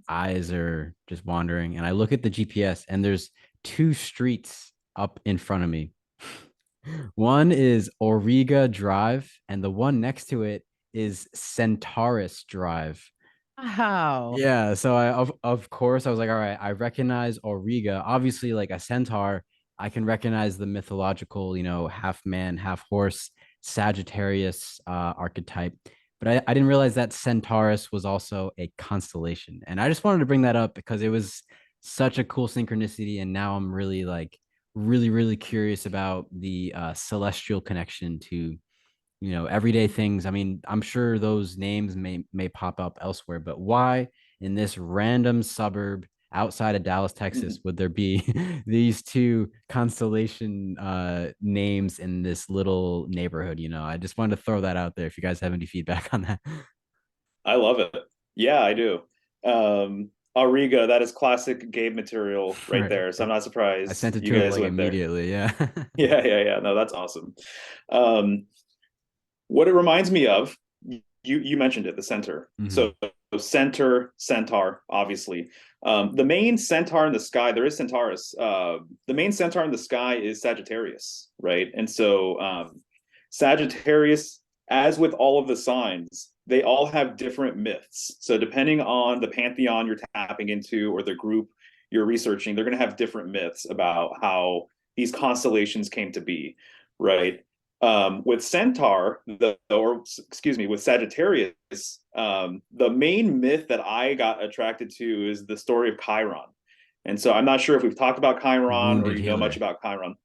eyes are just wandering. And I look at the GPS and there's two streets up in front of me. One is Auriga Drive, and the one next to it is Centaurus Drive. Wow. Yeah, so of course I was like, all right, I recognize Auriga. Obviously, like a centaur, I can recognize the mythological, half man, half horse, Sagittarius archetype. But I didn't realize that Centaurus was also a constellation. And I just wanted to bring that up because it was such a cool synchronicity. And now I'm really like really, really curious about the celestial connection to everyday things. I mean, I'm sure those names may pop up elsewhere, but why in this random suburb outside of Dallas, Texas, would there be these two constellation names in this little neighborhood? I just wanted to throw that out there if you guys have any feedback on that. I love it. Yeah, I do. Auriga, that is classic Gabe material right Right. there. So I'm not I surprised sent it you to him guys like went there. immediately. Yeah. Yeah. No, that's awesome. Um, what it reminds me of, you mentioned it, the center. Hmm. So center, centaur, obviously. The main centaur in the sky, there is Centaurus. The main centaur in the sky is Sagittarius, right? And so Sagittarius, as with all of the signs, they all have different myths. So depending on the pantheon you're tapping into or the group you're researching, they're going to have different myths about how these constellations came to be, right? With Centaur, with Sagittarius, the main myth that I got attracted to is the story of Chiron. And so I'm not sure if we've talked about Chiron or Wounded you know much healer. about Chiron.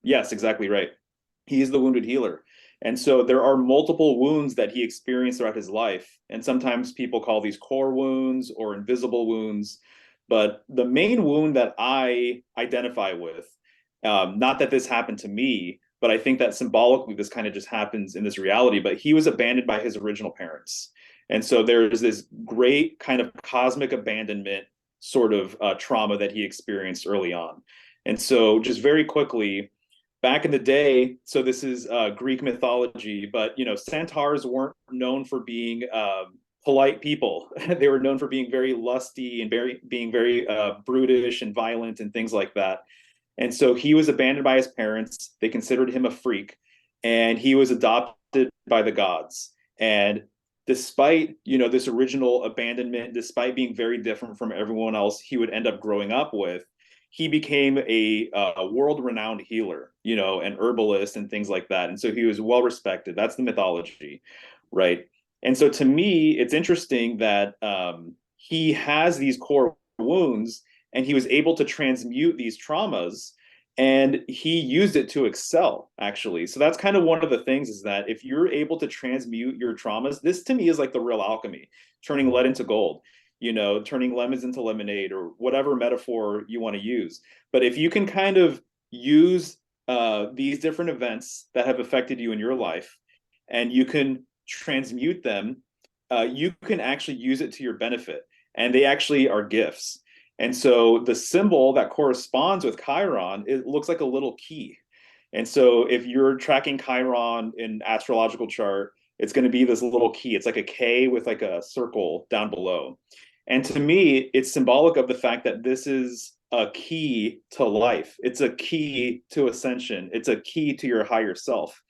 Yes, exactly right. He is the wounded healer. And so there are multiple wounds that he experienced throughout his life. And sometimes people call these core wounds or invisible wounds. But the main wound that I identify with, not that this happened to me, but I think that symbolically this kind of just happens in this reality, but he was abandoned by his original parents. And so there's this great kind of cosmic abandonment sort of trauma that he experienced early on. And so just very quickly, back in the day, so this is Greek mythology, but centaurs weren't known for being polite people. They were known for being very lusty and being very brutish and violent and things like that. And so he was abandoned by his parents. They considered him a freak, and he was adopted by the gods. And despite this original abandonment, despite being very different from everyone else he would end up growing up with, he became a world-renowned healer, an herbalist and things like that. And so he was well respected. That's the mythology, right? And so to me, it's interesting that he has these core wounds and he was able to transmute these traumas and he used it to excel, actually. So that's kind of one of the things, is that if you're able to transmute your traumas, this to me is like the real alchemy, turning lead into gold, turning lemons into lemonade, or whatever metaphor you want to use. But if you can kind of use these different events that have affected you in your life and you can transmute them, you can actually use it to your benefit. And they actually are gifts. And so the symbol that corresponds with Chiron, it looks like a little key. And so if you're tracking Chiron in astrological chart, it's going to be this little key. It's like a K with like a circle down below. And to me, it's symbolic of the fact that this is a key to life. It's a key to ascension. It's a key to your higher self.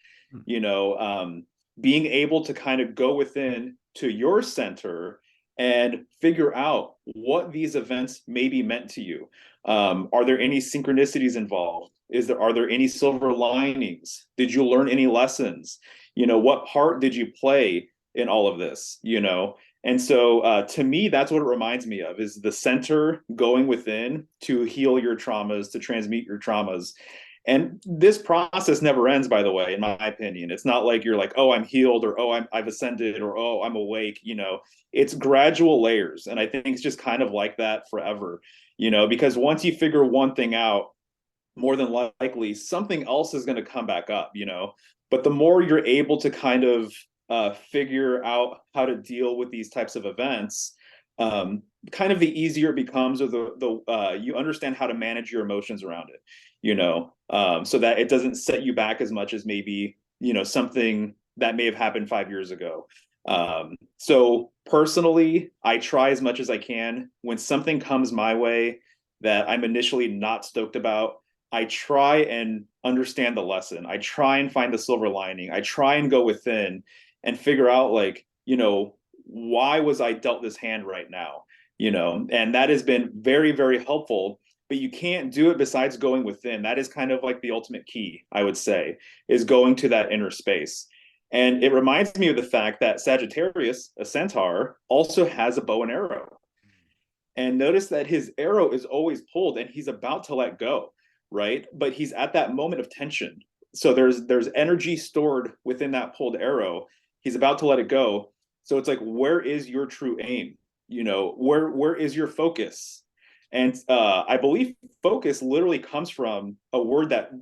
Being able to kind of go within to your center and figure out what these events may be meant to you. Are there any synchronicities involved? Are there any silver linings? Did you learn any lessons? What part did you play in all of this? And so to me, that's what it reminds me of, is the center going within to heal your traumas, to transmute your traumas. And this process never ends, by the way, in my opinion. It's not like you're like, oh, I'm healed, or oh, I've ascended, or oh, I'm awake. It's gradual layers. And I think it's just kind of like that forever, because once you figure one thing out, more than likely something else is going to come back up, But the more you're able to kind of figure out how to deal with these types of events, kind of the easier it becomes, or the you understand how to manage your emotions around it, so that it doesn't set you back as much as maybe something that may have happened 5 years ago. So personally, I try as much as I can when something comes my way that I'm initially not stoked about. I try and understand the lesson. I try and find the silver lining. I try and go within and figure out, like, why was I dealt this hand right now? And that has been very, very helpful. But you can't do it besides going within. That is kind of like the ultimate key, I would say, is going to that inner space. And it reminds me of the fact that Sagittarius, a centaur, also has a bow and arrow. And notice that his arrow is always pulled and he's about to let go, right? But he's at that moment of tension. So there's energy stored within that pulled arrow. He's about to let it go. So it's like, where is your true aim? Where is your focus? And I believe focus literally comes from a word that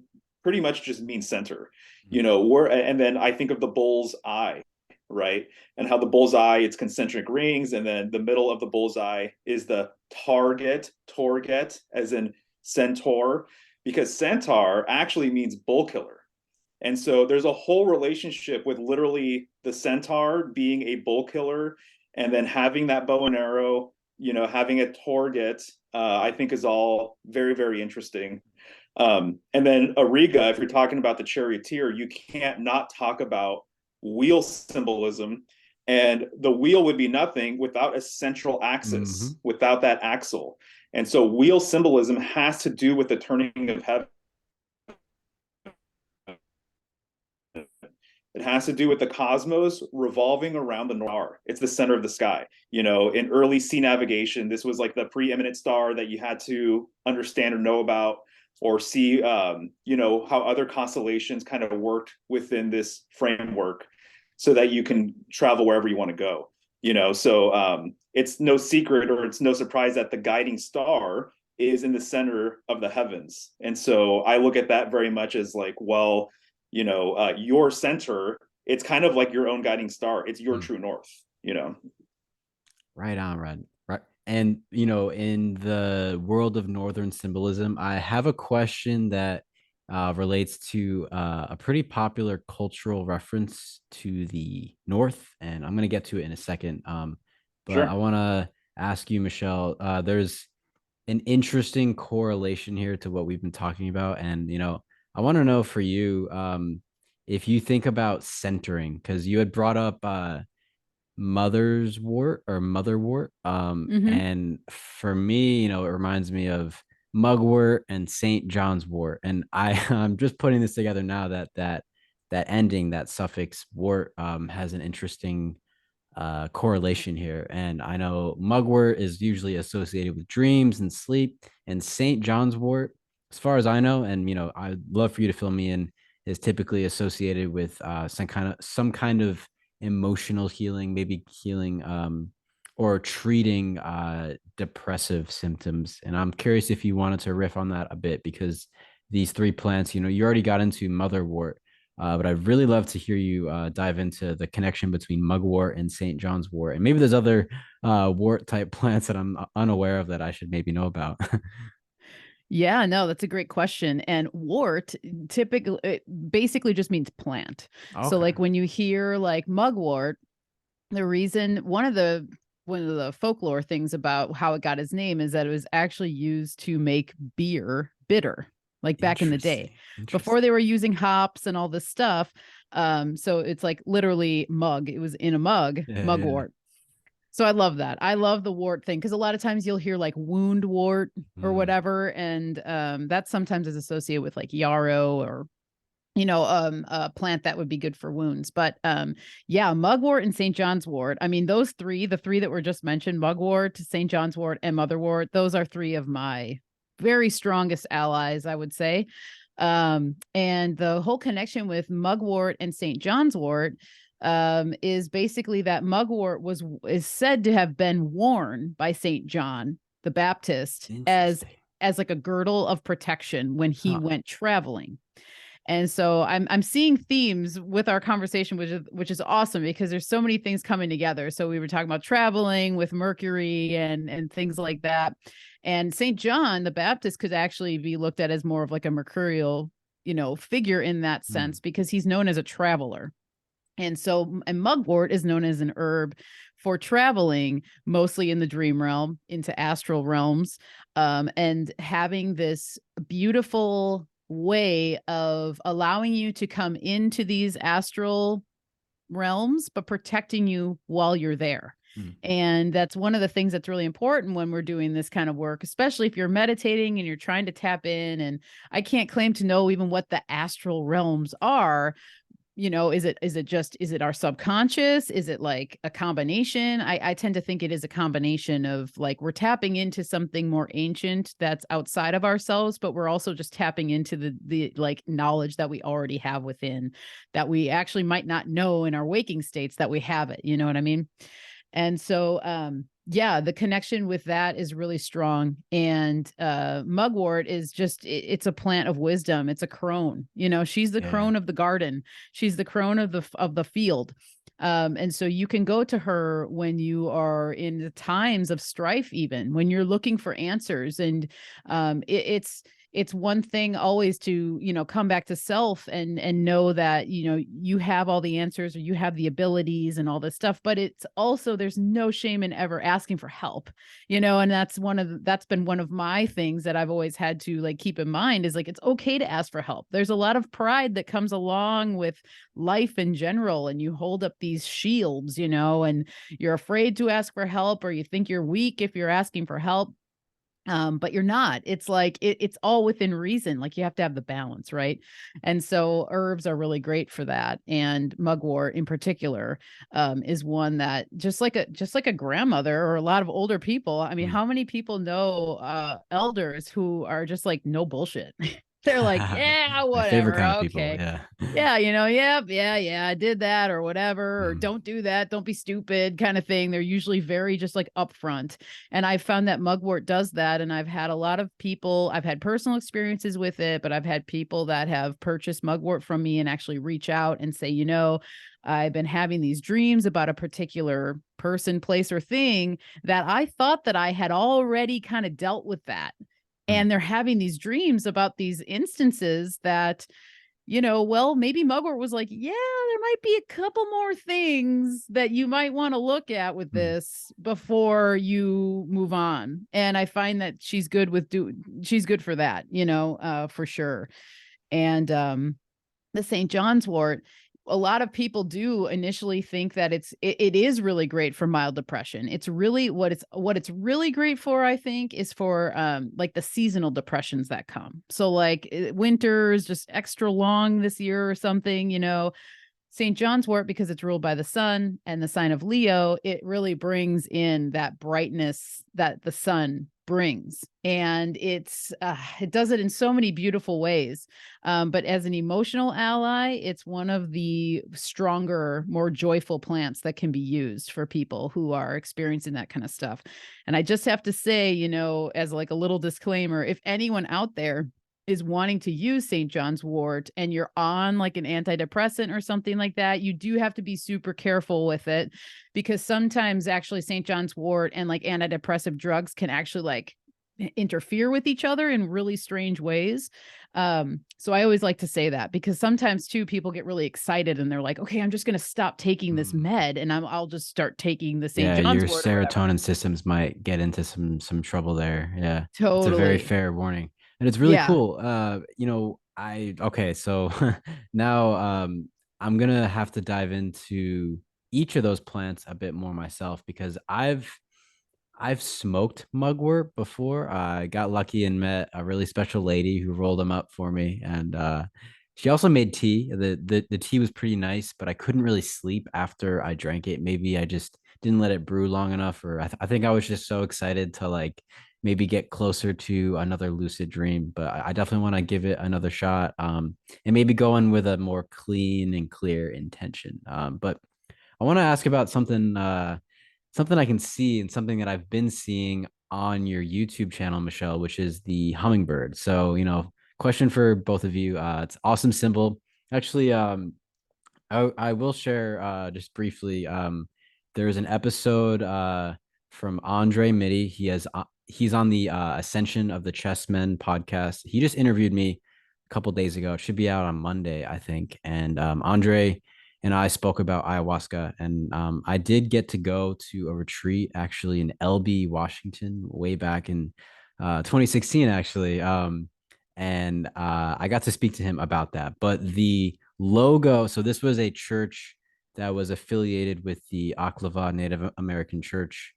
pretty much just means center, and then I think of the bull's eye, right? And how the bull's eye, it's concentric rings, and then the middle of the bull's eye is the target, as in centaur, because centaur actually means bull killer. And so there's a whole relationship with literally the centaur being a bull killer and then having that bow and arrow, having a target, I think is all very, very interesting. And then Ariga, if you're talking about the charioteer, you can't not talk about wheel symbolism. And the wheel would be nothing without a central axis, without that axle. And so wheel symbolism has to do with the turning of heaven. It has to do with the cosmos revolving around the Noir. It's the center of the sky. In early sea navigation, this was like the preeminent star that you had to understand or know about, or see, how other constellations kind of worked within this framework so that you can travel wherever you want to go. So it's no secret, or it's no surprise that the guiding star is in the center of the heavens. And so I look at that very much as like, well, your center, it's kind of like your own guiding star. It's your true north. Right on, Red. Right. And, in the world of Northern symbolism, I have a question that relates to a pretty popular cultural reference to the North, and I'm going to get to it in a second. But I Sure. want to ask you, Michelle, there's an interesting correlation here to what we've been talking about. And, I want to know for you, if you think about centering, because you had brought up mother's wort or motherwort. And for me, it reminds me of mugwort and St. John's wort. And I'm just putting this together now that ending, that suffix wort, has an interesting correlation here. And I know mugwort is usually associated with dreams and sleep, and St. John's wort, as far as I know, and I'd love for you to fill me in, is typically associated with some kind of emotional healing, maybe healing or treating depressive symptoms. And I'm curious if you wanted to riff on that a bit, because these three plants, you already got into motherwort, but I'd really love to hear you dive into the connection between mugwort and St. John's wort. And maybe there's other wort type plants that I'm unaware of that I should maybe know about. Yeah, no, that's a great question. And wart typically, it basically just means plant. So Okay. like when you hear like mugwort, the reason one of the folklore things about how it got its name is that it was actually used to make beer bitter, like back in the day, Interesting. before they were using hops and all this stuff. So it's like literally mug. It was in a mug, Yeah, yeah. mugwort. So I love that. I love the wart thing because a lot of times you'll hear like wound wart or Mm, whatever, and that sometimes is associated with like yarrow or a plant that would be good for wounds. But yeah, mugwort and St. John's wort. I mean, those three, the three that were just mentioned, mugwort, St. John's wort, and motherwort, those are three of my very strongest allies, I would say. And the whole connection with mugwort and St. John's wort is basically that mugwort is said to have been worn by St. John the Baptist as interesting. like a girdle of protection when he Huh. went traveling. And so I'm seeing themes with our conversation, which is awesome because there's so many things coming together. So we were talking about traveling with Mercury and things like that. And St. John the Baptist could actually be looked at as more of like a mercurial, figure in that Mm, sense because he's known as a traveler. And so, and mugwort is known as an herb for traveling, mostly in the dream realm into astral realms, and having this beautiful way of allowing you to come into these astral realms, but protecting you while you're there. mm. And that's one of the things that's really important when we're doing this kind of work, especially if you're meditating and you're trying to tap in. And I can't claim to know even what the astral realms are. Is it our subconscious? Is it like a combination? I tend to think it is a combination of like we're tapping into something more ancient that's outside of ourselves, but we're also just tapping into the like knowledge that we already have within, that we actually might not know in our waking states that we have it. You know what I mean? And so yeah, the connection with that is really strong. And mugwort is just it's a plant of wisdom. It's a crone. She's the Yeah. crone of the garden. She's the crone of the field. And so you can go to her when you are in the times of strife, even when you're looking for answers. And it's it's one thing always to, come back to self and know that, you have all the answers or you have the abilities and all this stuff, but it's also, there's no shame in ever asking for help, and that's been one of my things that I've always had to like keep in mind is like, it's okay to ask for help. There's a lot of pride that comes along with life in general, and you hold up these shields, and you're afraid to ask for help, or you think you're weak if you're asking for help. But you're not. It's like it's all within reason. Like you have to have the balance, right? And so herbs are really great for that. And mugwort in particular is one that just like a grandmother or a lot of older people. I mean, Mm. how many people know elders who are just like no bullshit? They're like, yeah, My favorite whatever. kind of people. Okay. Yeah. Yeah, yep, yeah, I did that or whatever, or Mm. don't do that, don't be stupid kind of thing. They're usually very just like upfront. And I found that mugwort does that. And I've had a lot of people, I've had personal experiences with it, but I've had people that have purchased mugwort from me and actually reach out and say, I've been having these dreams about a particular person, place, or thing that I thought that I had already kind of dealt with that. Mm. And they're having these dreams about these instances that, well, maybe mugwort was like, yeah, there might be a couple more things that you might want to look at with Mm. this before you move on. And I find that she's good for that, for sure. And the St. John's wort, a lot of people do initially think that it is really great for mild depression. It's really what it's really great for, I think, is for like the seasonal depressions that come. So like winter is just extra long this year or something, St. John's wort, because it's ruled by the sun and the sign of Leo, it really brings in that brightness that the sun brings. And it does it in so many beautiful ways. But as an emotional ally, it's one of the stronger, more joyful plants that can be used for people who are experiencing that kind of stuff. And I just have to say, as like a little disclaimer, if anyone out there is wanting to use St. John's wort and you're on like an antidepressant or something like that, you do have to be super careful with it, because sometimes actually St. John's wort and like antidepressive drugs can actually like interfere with each other in really strange ways. So I always like to say that, because sometimes too people get really excited and they're like, okay, I'm just going to stop taking this Mm. med and I'll just start taking the St. Yeah, John's your wort or whatever. serotonin systems might get into some trouble there. Yeah. It's a very Totally. fair warning. And it's really Yeah. cool. I okay, so now I'm gonna have to dive into each of those plants a bit more myself because I've smoked mugwort before. I got lucky and met a really special lady who rolled them up for me, and she also made tea. The tea was pretty nice, but I couldn't really sleep after I drank it. Maybe I just didn't let it brew long enough, or I think I was just so excited to like maybe get closer to another lucid dream. But I definitely want to give it another shot, and maybe go in with a more clean and clear intention. But I want to ask about something I can see and something that I've been seeing on your YouTube channel, Michelle, which is the hummingbird. So, question for both of you. It's awesome symbol. Actually, I will share just briefly. There's an episode from Andre Mitty. He's on the Ascension of the Chessmen podcast. He just interviewed me a couple days ago. It should be out on Monday, I think. And Andre and I spoke about ayahuasca, and I did get to go to a retreat actually in LB, Washington, way back in 2016, actually. And I got to speak to him about that. But the logo, so this was a church that was affiliated with the Aklava Native American Church.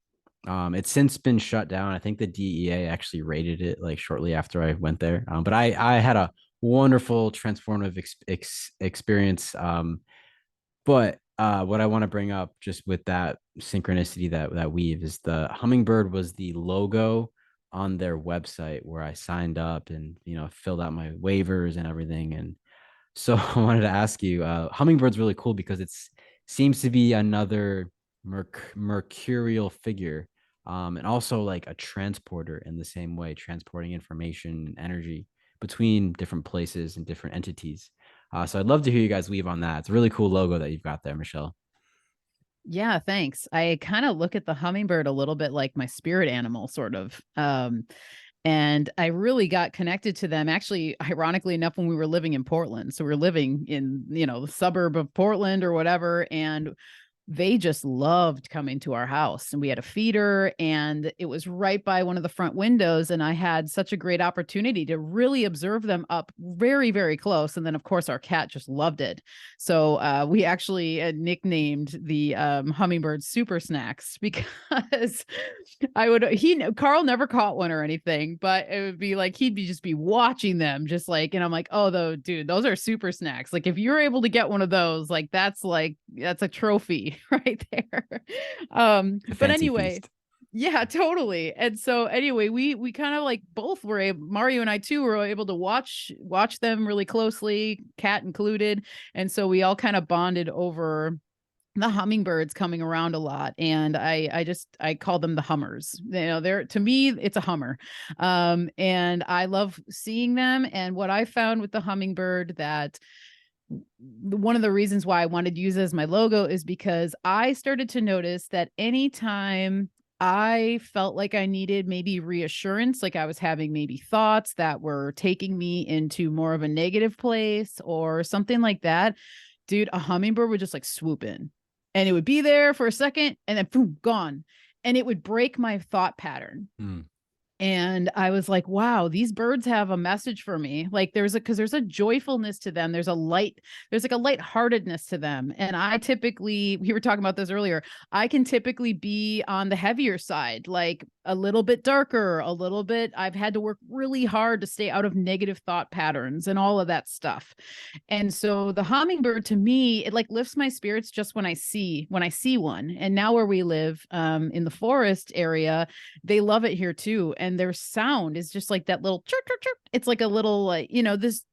It's since been shut down. I think the DEA actually raided it like shortly after I went there. But I had a wonderful transformative experience. But what I want to bring up just with that synchronicity that weave is the hummingbird was the logo on their website where I signed up and filled out my waivers and everything. And so I wanted to ask you, hummingbird's really cool because it's seems to be another mercurial figure, and also like a transporter in the same way, transporting information and energy between different places and different entities. So I'd love to hear you guys weave on that. It's a really cool logo that you've got there, Michelle. Yeah, thanks. I kind of look at the hummingbird a little bit like my spirit animal, sort of. And I really got connected to them, actually, ironically enough, when we were living in Portland. So we were living in, the suburb of Portland or whatever. And they just loved coming to our house, and we had a feeder, and it was right by one of the front windows, and I had such a great opportunity to really observe them up very, very close. And then of course our cat just loved it, so we actually nicknamed the hummingbird super snacks because Carl never caught one or anything, but it would be like he'd just be watching them, just like, and I'm like, oh, though, dude, those are super snacks. Like if you're able to get one of those, that's a trophy right there. But fancy anyway, feast. yeah, totally. And so anyway, we kind of like both were able, Mario and I too were able to watch them really closely, cat included. And so we all kind of bonded over the hummingbirds coming around a lot. And I call them the hummers. They're, to me, it's a hummer. And I love seeing them. And what I found with the hummingbird, that one of the reasons why I wanted to use it as my logo is because I started to notice that anytime I felt like I needed maybe reassurance, like I was having maybe thoughts that were taking me into more of a negative place or something like that, dude, a hummingbird would just like swoop in, and it would be there for a second and then boom, gone. And it would break my thought pattern. And I was like, wow, these birds have a message for me. Like because there's a joyfulness to them. There's like a lightheartedness to them. And we were talking about this earlier, I can typically be on the heavier side, like a little bit darker, a little bit. I've had to work really hard to stay out of negative thought patterns and all of that stuff. And so the hummingbird, to me, it like lifts my spirits just when I see one. And now where we live, in the forest area, they love it here too. And their sound is just like that little chirp, chirp, chirp. It's like a little, like,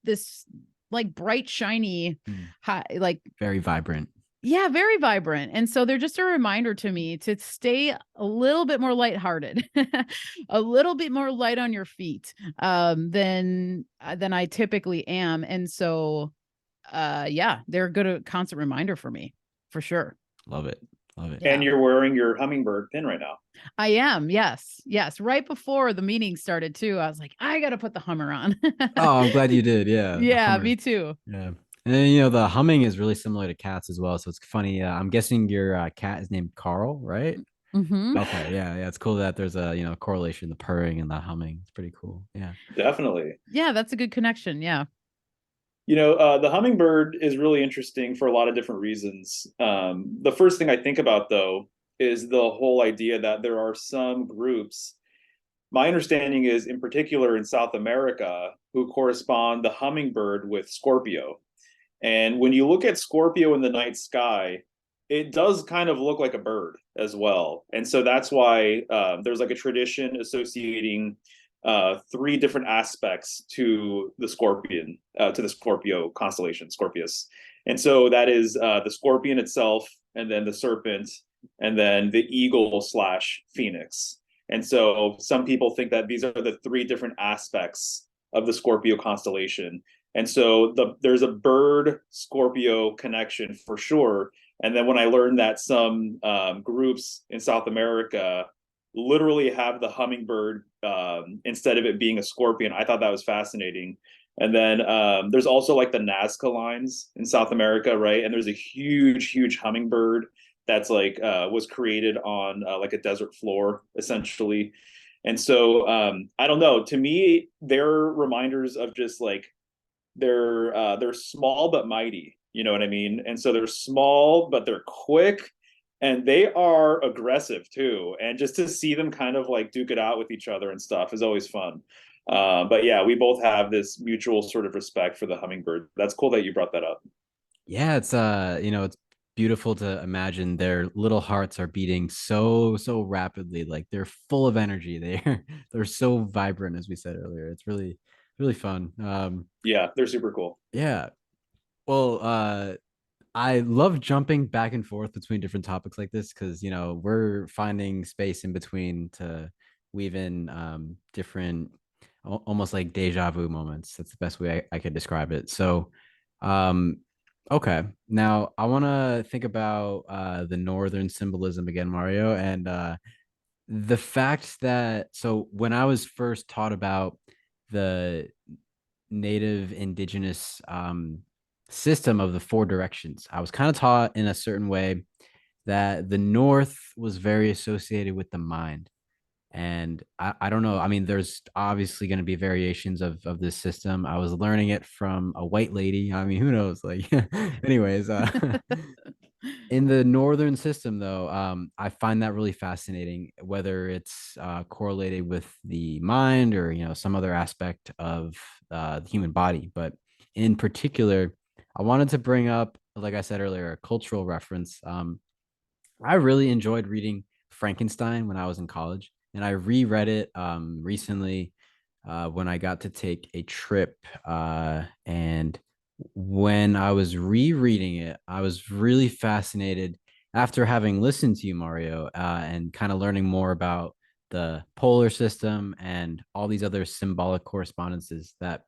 this like bright, shiny, high, like very vibrant. Yeah, very vibrant. And so they're just a reminder to me to stay a little bit more lighthearted, a little bit more light on your feet, than I typically am. And so, yeah, they're a good constant reminder for me, for sure. Love it. Love it. Yeah. And you're wearing your hummingbird pin right now. I am. Yes. Yes. Right before the meeting started too, I was like, I got to put the hummer on. Oh, I'm glad you did. Yeah. Yeah, me too. Yeah. And then, the humming is really similar to cats as well. So it's funny. I'm guessing your cat is named Carl, right? Mm-hmm. Okay. Yeah. Yeah. It's cool that there's a, correlation, the purring and the humming. It's pretty cool. Yeah. Definitely. Yeah. That's a good connection. Yeah. The hummingbird is really interesting for a lot of different reasons. The first thing I think about, though, is the whole idea that there are some groups, my understanding is in particular in South America, who correspond the hummingbird with Scorpio. And when you look at Scorpio in the night sky, it does kind of look like a bird as well. And so that's why there's like a tradition associating three different aspects to the scorpion, to the Scorpio constellation, Scorpius. And so that is the scorpion itself, and then the serpent, and then the eagle slash phoenix. And so some people think that these are the three different aspects of the Scorpio constellation. And so there's a bird Scorpio connection for sure. And then when I learned that some groups in South America literally have the hummingbird instead of it being a scorpion, I thought that was fascinating. And then there's also like the Nazca lines in South America, right? And there's a huge hummingbird that's like was created on like a desert floor essentially. And so I don't know, to me they're reminders of just like they're small but mighty, you know what I mean? And so they're small but they're quick, and they are aggressive too. And just to see them kind of like duke it out with each other and stuff is always fun. But yeah, we both have this mutual sort of respect for the hummingbird. That's cool that you brought that up. Yeah, it's it's beautiful to imagine their little hearts are beating so rapidly. Like they're full of energy. They're so vibrant, as we said earlier. It's really fun. Yeah, they're super cool. Yeah. Well, I love jumping back and forth between different topics like this because we're finding space in between to weave in different almost like deja vu moments. That's the best way I could describe it. So okay, now I want to think about the northern symbolism again, Mario. And the fact that, so when I was first taught about the native indigenous system of the four directions, I was kind of taught in a certain way that the north was very associated with the mind. And I don't know. I mean, there's obviously going to be variations of this system. I was learning it from a white lady. I mean, who knows? Like, anyways, in the northern system, though, I find that really fascinating, whether it's correlated with the mind or some other aspect of the human body. But in particular, I wanted to bring up, like I said earlier, a cultural reference. I really enjoyed reading Frankenstein when I was in college, and I reread it recently when I got to take a trip. And when I was rereading it, I was really fascinated after having listened to you, Mario, and kind of learning more about the polar system and all these other symbolic correspondences that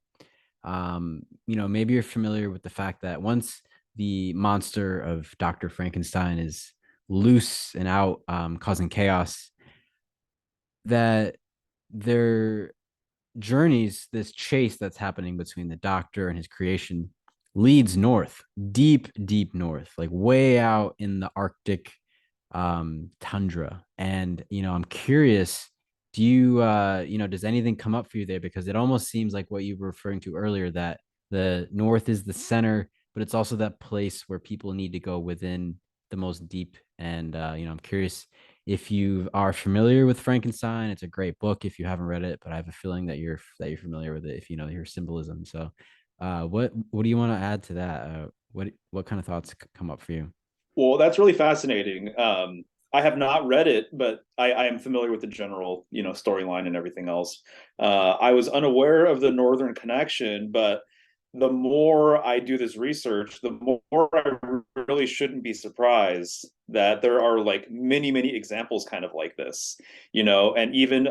maybe you're familiar with the fact that once the monster of Dr. Frankenstein is loose and out, causing chaos, that their journeys, this chase that's happening between the doctor and his creation, leads north, deep, deep north, like way out in the Arctic tundra. And I'm curious, do you does anything come up for you there? Because it almost seems like what you were referring to earlier, that the north is the center, but it's also that place where people need to go within the most deep. And I'm curious if you are familiar with Frankenstein. It's a great book if you haven't read it, but I have a feeling that you're familiar with it if you know your symbolism. So what do you want to add to that? What kind of thoughts come up for you? Well, that's really fascinating. I have not read it, but I am familiar with the general, storyline and everything else. I was unaware of the Northern connection, but the more I do this research, the more I really shouldn't be surprised that there are like many, many examples kind of like this, and even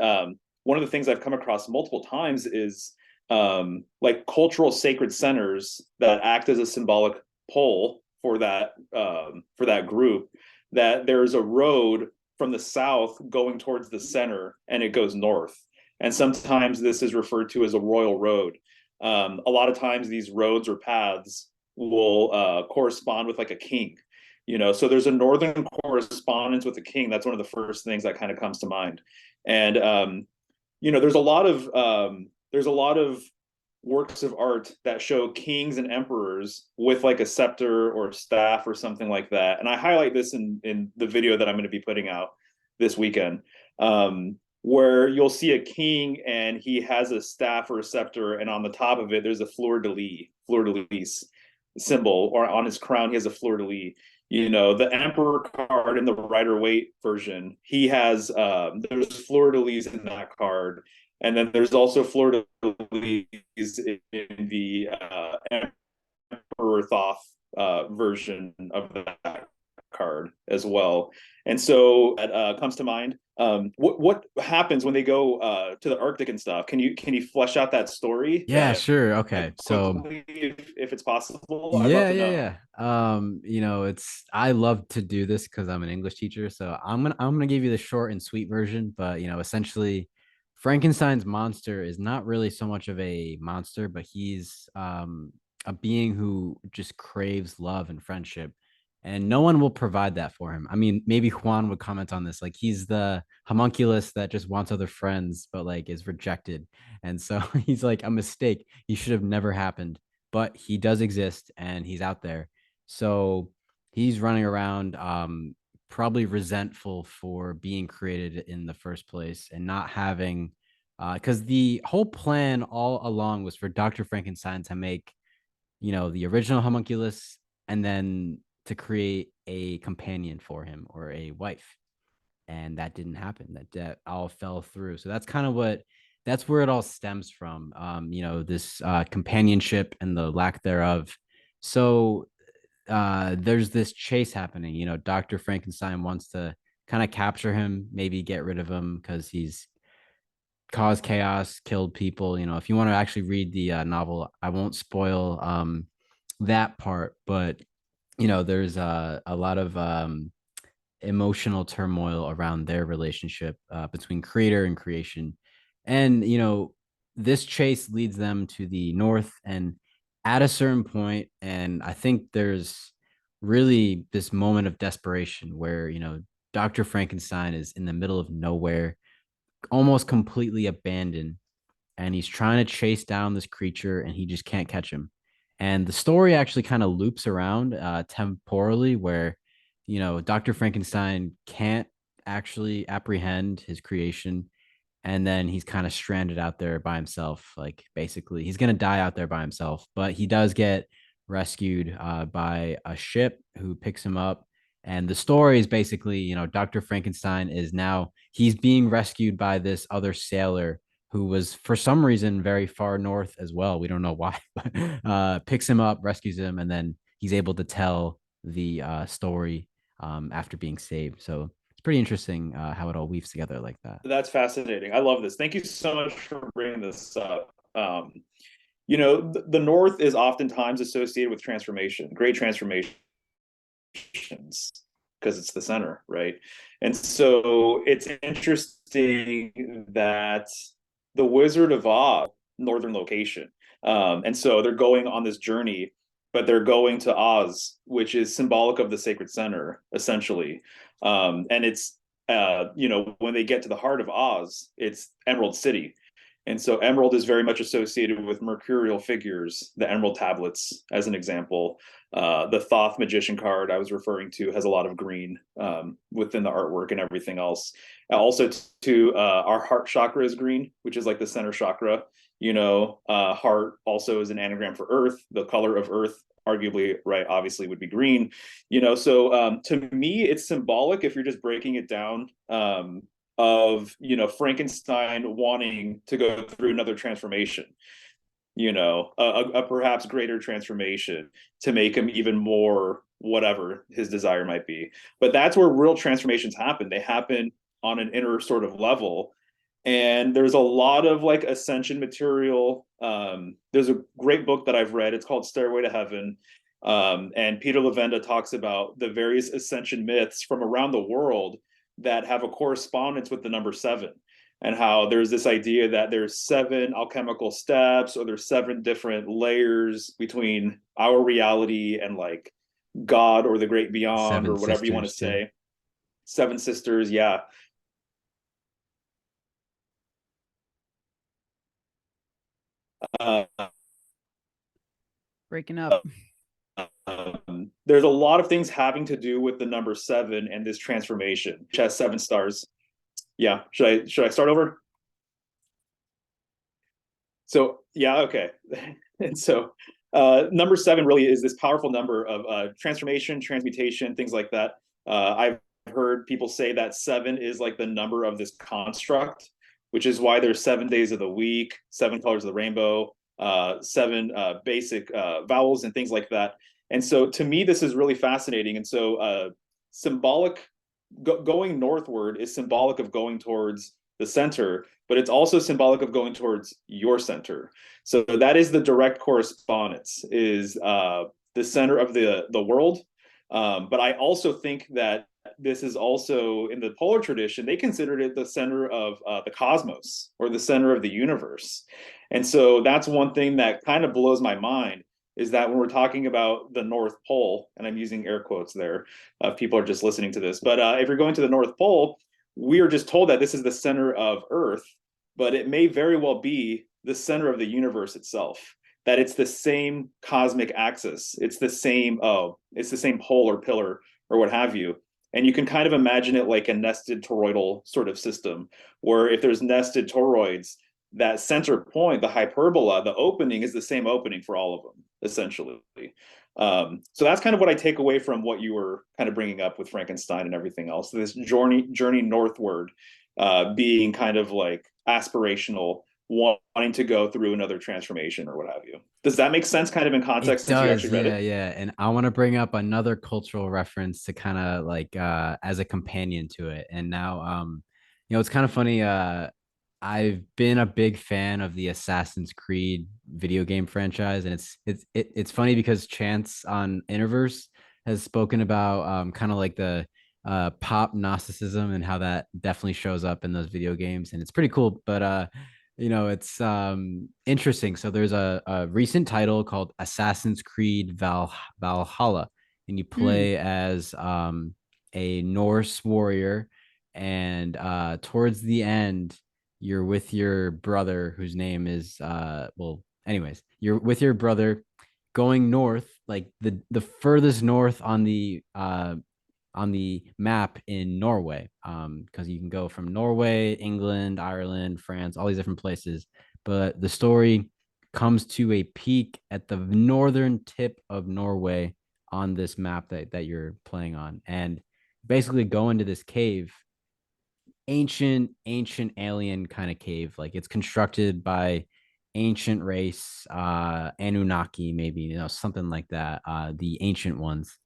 one of the things I've come across multiple times is like cultural sacred centers that act as a symbolic pole for that group, that there's a road from the south going towards the center and it goes north, and sometimes this is referred to as a royal road. A lot of times these roads or paths will correspond with like a king, so there's a northern correspondence with the king. That's one of the first things that kind of comes to mind. And there's a lot of works of art that show kings and emperors with like a scepter or staff or something like that. And I highlight this in the video that I'm going to be putting out this weekend, where you'll see a king and he has a staff or a scepter, and on the top of it, there's a fleur de lis symbol, or on his crown, he has a fleur de lis. The emperor card in the Rider Waite version, he has there's fleur de lis in that card, and then there's also fleur de lis in the Emperor Thoth version of that card as well. And so that comes to mind. What happens when they go to the Arctic and stuff? Can you flesh out that story Yeah, sure. Okay. So quickly if it's possible? I'd love yeah, to yeah, know. yeah. It's I love to do this because I'm an English teacher. So I'm gonna give you the short and sweet version, but essentially Frankenstein's monster is not really so much of a monster, but he's a being who just craves love and friendship. And no one will provide that for him. I mean, maybe Juan would comment on this. Like he's the homunculus that just wants other friends, but like is rejected. And so he's like a mistake. He should have never happened, but he does exist and he's out there. So he's running around, probably resentful for being created in the first place and not having, because the whole plan all along was for Dr. Frankenstein to make, the original homunculus and then to create a companion for him or a wife. And that didn't happen. That all fell through. So that's where it all stems from. This companionship and the lack thereof. So there's this chase happening. Dr. Frankenstein wants to kind of capture him, maybe get rid of him because he's caused chaos, killed people. If you want to actually read the novel, I won't spoil that part, but there's a lot of emotional turmoil around their relationship between creator and creation. And, you know, this chase leads them to the north. And at a certain point, and I think there's really this moment of desperation where, you know, Dr. Frankenstein is in the middle of nowhere, almost completely abandoned, and he's trying to chase down this creature and he just can't catch him. And the story actually kind of loops around temporally where, you know, Dr. Frankenstein can't actually apprehend his creation, and then he's kind of stranded out there by himself. Like basically he's going to die out there by himself, but he does get rescued by a ship who picks him up. And the story is basically, you know, Dr. Frankenstein is now, he's being rescued by this other sailor who was for some reason very far north as well. We don't know why, but picks him up, rescues him, and then he's able to tell the story after being saved. So it's pretty interesting how it all weaves together like that. That's fascinating. I love this. Thank you so much for bringing this up. You know, the North is oftentimes associated with transformation, great transformations, because it's the center, right? And so it's interesting that the Wizard of Oz, northern location. And so they're going on this journey, but they're going to Oz, which is symbolic of the sacred center, essentially. And it's, you know, when they get to the heart of Oz, it's Emerald City. And so Emerald is very much associated with mercurial figures, the Emerald tablets, as an example. The Thoth magician card I was referring to has a lot of green within the artwork and everything else. Also, our heart chakra is green, which is like the center chakra. You know, heart also is an anagram for earth. The color of earth, arguably, right, obviously would be green. You know, so to me, it's symbolic if you're just breaking it down. Of, you know, Frankenstein wanting to go through another transformation, you know, a perhaps greater transformation to make him even more whatever his desire might be. But that's where real transformations happen. They happen on an inner sort of level. And there's a lot of like ascension material. There's a great book that I've read. It's called Stairway to Heaven. And Peter Levenda talks about the various ascension myths from around the world that have a correspondence with the number 7, and how there's this idea that there's 7 alchemical steps, or there's 7 different layers between our reality and like God or the great beyond, Seven or whatever you want to sisters, too. say. 7 sisters, yeah. Uh, Breaking up. there's a lot of things having to do with the number 7 and this transformation, which has 7 stars. Yeah, should I start over? So yeah, okay. And so number 7 really is this powerful number of transformation, transmutation, things like that. I've heard people say that 7 is like the number of this construct, which is why there's 7 days of the week, 7 colors of the rainbow, 7 basic vowels and things like that. And so to me, this is really fascinating. And so symbolic, going northward is symbolic of going towards the center, but it's also symbolic of going towards your center. So that is the direct correspondence, is the center of the world. But I also think that this is also, in the polar tradition, they considered it the center of the cosmos, or the center of the universe. And so that's one thing that kind of blows my mind, is that when we're talking about the North Pole, and I'm using air quotes there, if people are just listening to this, but if you're going to the North Pole, we are just told that this is the center of Earth, but it may very well be the center of the universe itself. That it's the same cosmic axis, it's the same pole or pillar or what have you. And you can kind of imagine it like a nested toroidal sort of system, where if there's nested toroids, that center point, the hyperbola, the opening is the same opening for all of them, essentially. So that's kind of what I take away from what you were kind of bringing up with Frankenstein and everything else. This journey northward, being kind of like aspirational, wanting to go through another transformation or what have you. Does that make sense, kind of in context, It since you does, actually read yeah, it? yeah. And I want to bring up another cultural reference to kind of like as a companion to it. And now you know, it's kind of funny. I've been a big fan of the Assassin's Creed video game franchise, and it's funny because Chance on Interverse has spoken about kind of like the pop Gnosticism and how that definitely shows up in those video games, and it's pretty cool. But it's interesting. So there's a recent title called Assassin's Creed Valhalla, and you Mm, play as a Norse warrior, and towards the end, you're with your brother, whose name is anyways, you're with your brother going north, like the furthest north on the map in Norway, because you can go from Norway, England, Ireland, France, all these different places. But the story comes to a peak at the northern tip of Norway on this map that you're playing on, and basically go into this cave, ancient alien kind of cave. Like it's constructed by ancient race, Anunnaki, maybe, something like that, the ancient ones.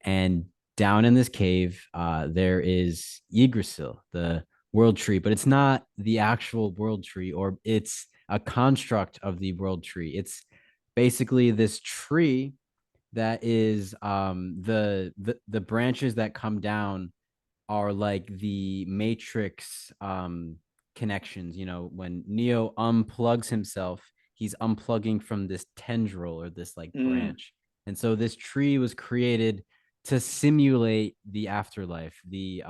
And down in this cave, there is Yggdrasil, the world tree, but it's not the actual world tree, or it's a construct of the world tree. It's basically this tree that is the branches that come down are like the Matrix connections. When Neo unplugs himself, he's unplugging from this tendril or this like Mm, branch. And so this tree was created to simulate the afterlife, the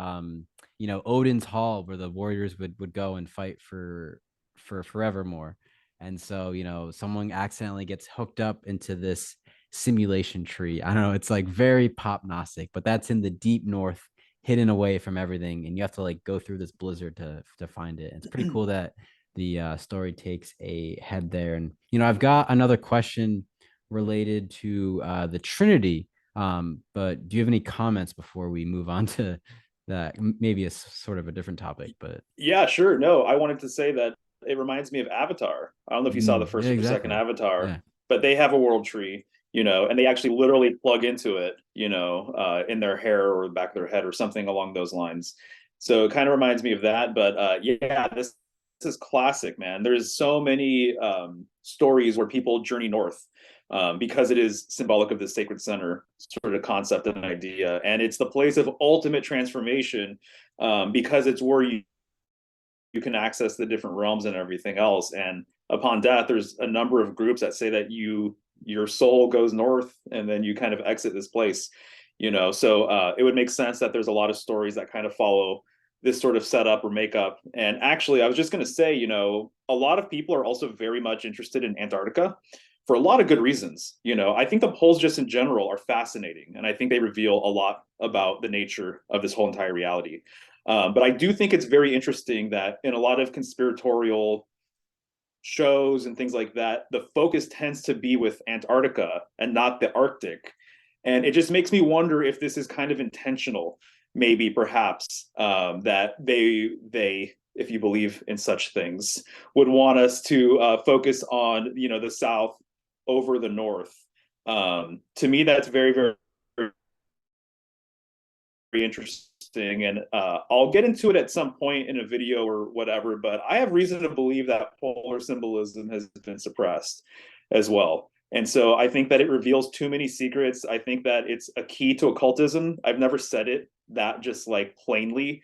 Odin's Hall, where the warriors would go and fight for forevermore. And so, someone accidentally gets hooked up into this simulation tree. I don't know, it's like very pop gnostic, but that's in the deep north, hidden away from everything, and you have to like go through this blizzard to find it. And it's pretty cool that the story takes a head there. And I've got another question related to the Trinity. But do you have any comments before we move on to that? Maybe a sort of a different topic, but yeah, sure. No, I wanted to say that it reminds me of Avatar. I don't know if you saw the yeah, first or second exactly. Avatar, Yeah. but they have a world tree, and they actually literally plug into it, in their hair or the back of their head or something along those lines. So it kind of reminds me of that. But yeah, this is classic, man. There's so many stories where people journey north, because it is symbolic of the sacred center sort of concept and idea, and it's the place of ultimate transformation, because it's where you can access the different realms and everything else. And upon death, there's a number of groups that say that your soul goes north and then you kind of exit this place. So it would make sense that there's a lot of stories that kind of follow this sort of setup or makeup. And actually, I was just going to say, a lot of people are also very much interested in Antarctica for a lot of good reasons. I think the poles just in general are fascinating, and I think they reveal a lot about the nature of this whole entire reality. But I do think it's very interesting that in a lot of conspiratorial shows and things like that, the focus tends to be with Antarctica and not the Arctic. And it just makes me wonder if this is kind of intentional, maybe perhaps, that they, if you believe in such things, would want us to focus on the South over the North. To me, that's very, very interesting, and I'll get into it at some point in a video or whatever, but I have reason to believe that polar symbolism has been suppressed as well. And so I think that it reveals too many secrets. I think that it's a key to occultism. I've never said it that just like plainly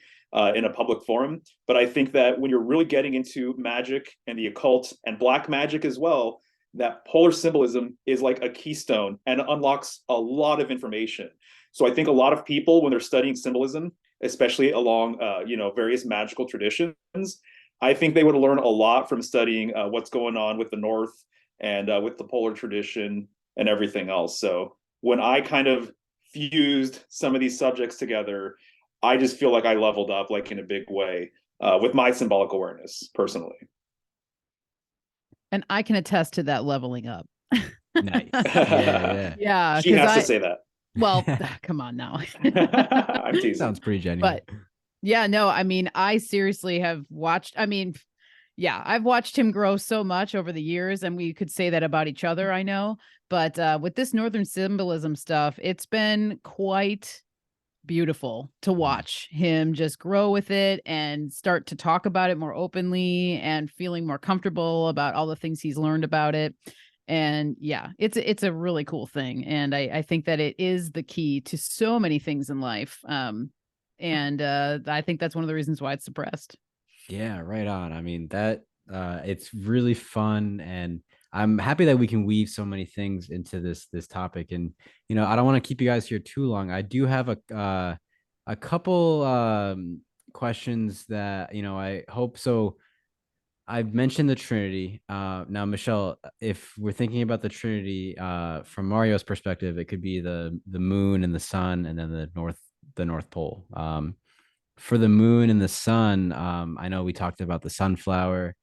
in a public forum, but I think that when you're really getting into magic and the occult and black magic as well, that polar symbolism is like a keystone and unlocks a lot of information. So I think a lot of people, when they're studying symbolism, especially along various magical traditions, I think they would learn a lot from studying what's going on with the North and with the polar tradition and everything else. So when I kind of fused some of these subjects together, I just feel like I leveled up like in a big way with my symbolic awareness personally. and I can attest to that leveling up. Nice. Yeah, Yeah, She because has to say that. well, yeah. come on now. I'm teasing. Sounds pretty genuine. But yeah, no, I mean, I seriously have watched, I mean, yeah, I've watched him grow so much over the years, and we could say that about each other, I know. But with this Northern symbolism stuff, it's been quite beautiful to watch him just grow with it and start to talk about it more openly and feeling more comfortable about all the things he's learned about it. And yeah, it's a really cool thing. And I think that it is the key to so many things in life. And I think that's one of the reasons why it's suppressed. Yeah, right on. I mean, that it's really fun, and I'm happy that we can weave so many things into this topic. And I don't want to keep you guys here too long. I do have a couple questions that I hope so. I've mentioned the Trinity. Now, Michelle, if we're thinking about the Trinity from Mario's perspective, it could be the moon and the sun, and then the North Pole. For the moon and the sun, I know we talked about the sunflower,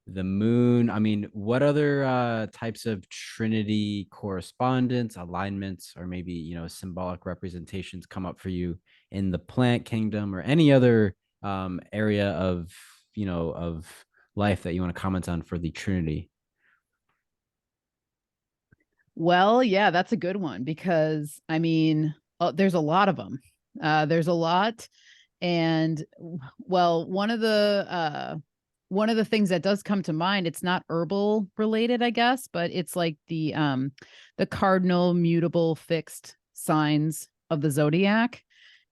the moon. I mean, what other types of Trinity correspondence, alignments, or maybe symbolic representations come up for you in the plant kingdom, or any other area of life that you want to comment on for the Trinity? Well, yeah, that's a good one because I mean, there's a lot of them. There's a lot, and well, one of the things that does come to mind, it's not herbal related, I guess, but it's like the cardinal mutable fixed signs of the zodiac.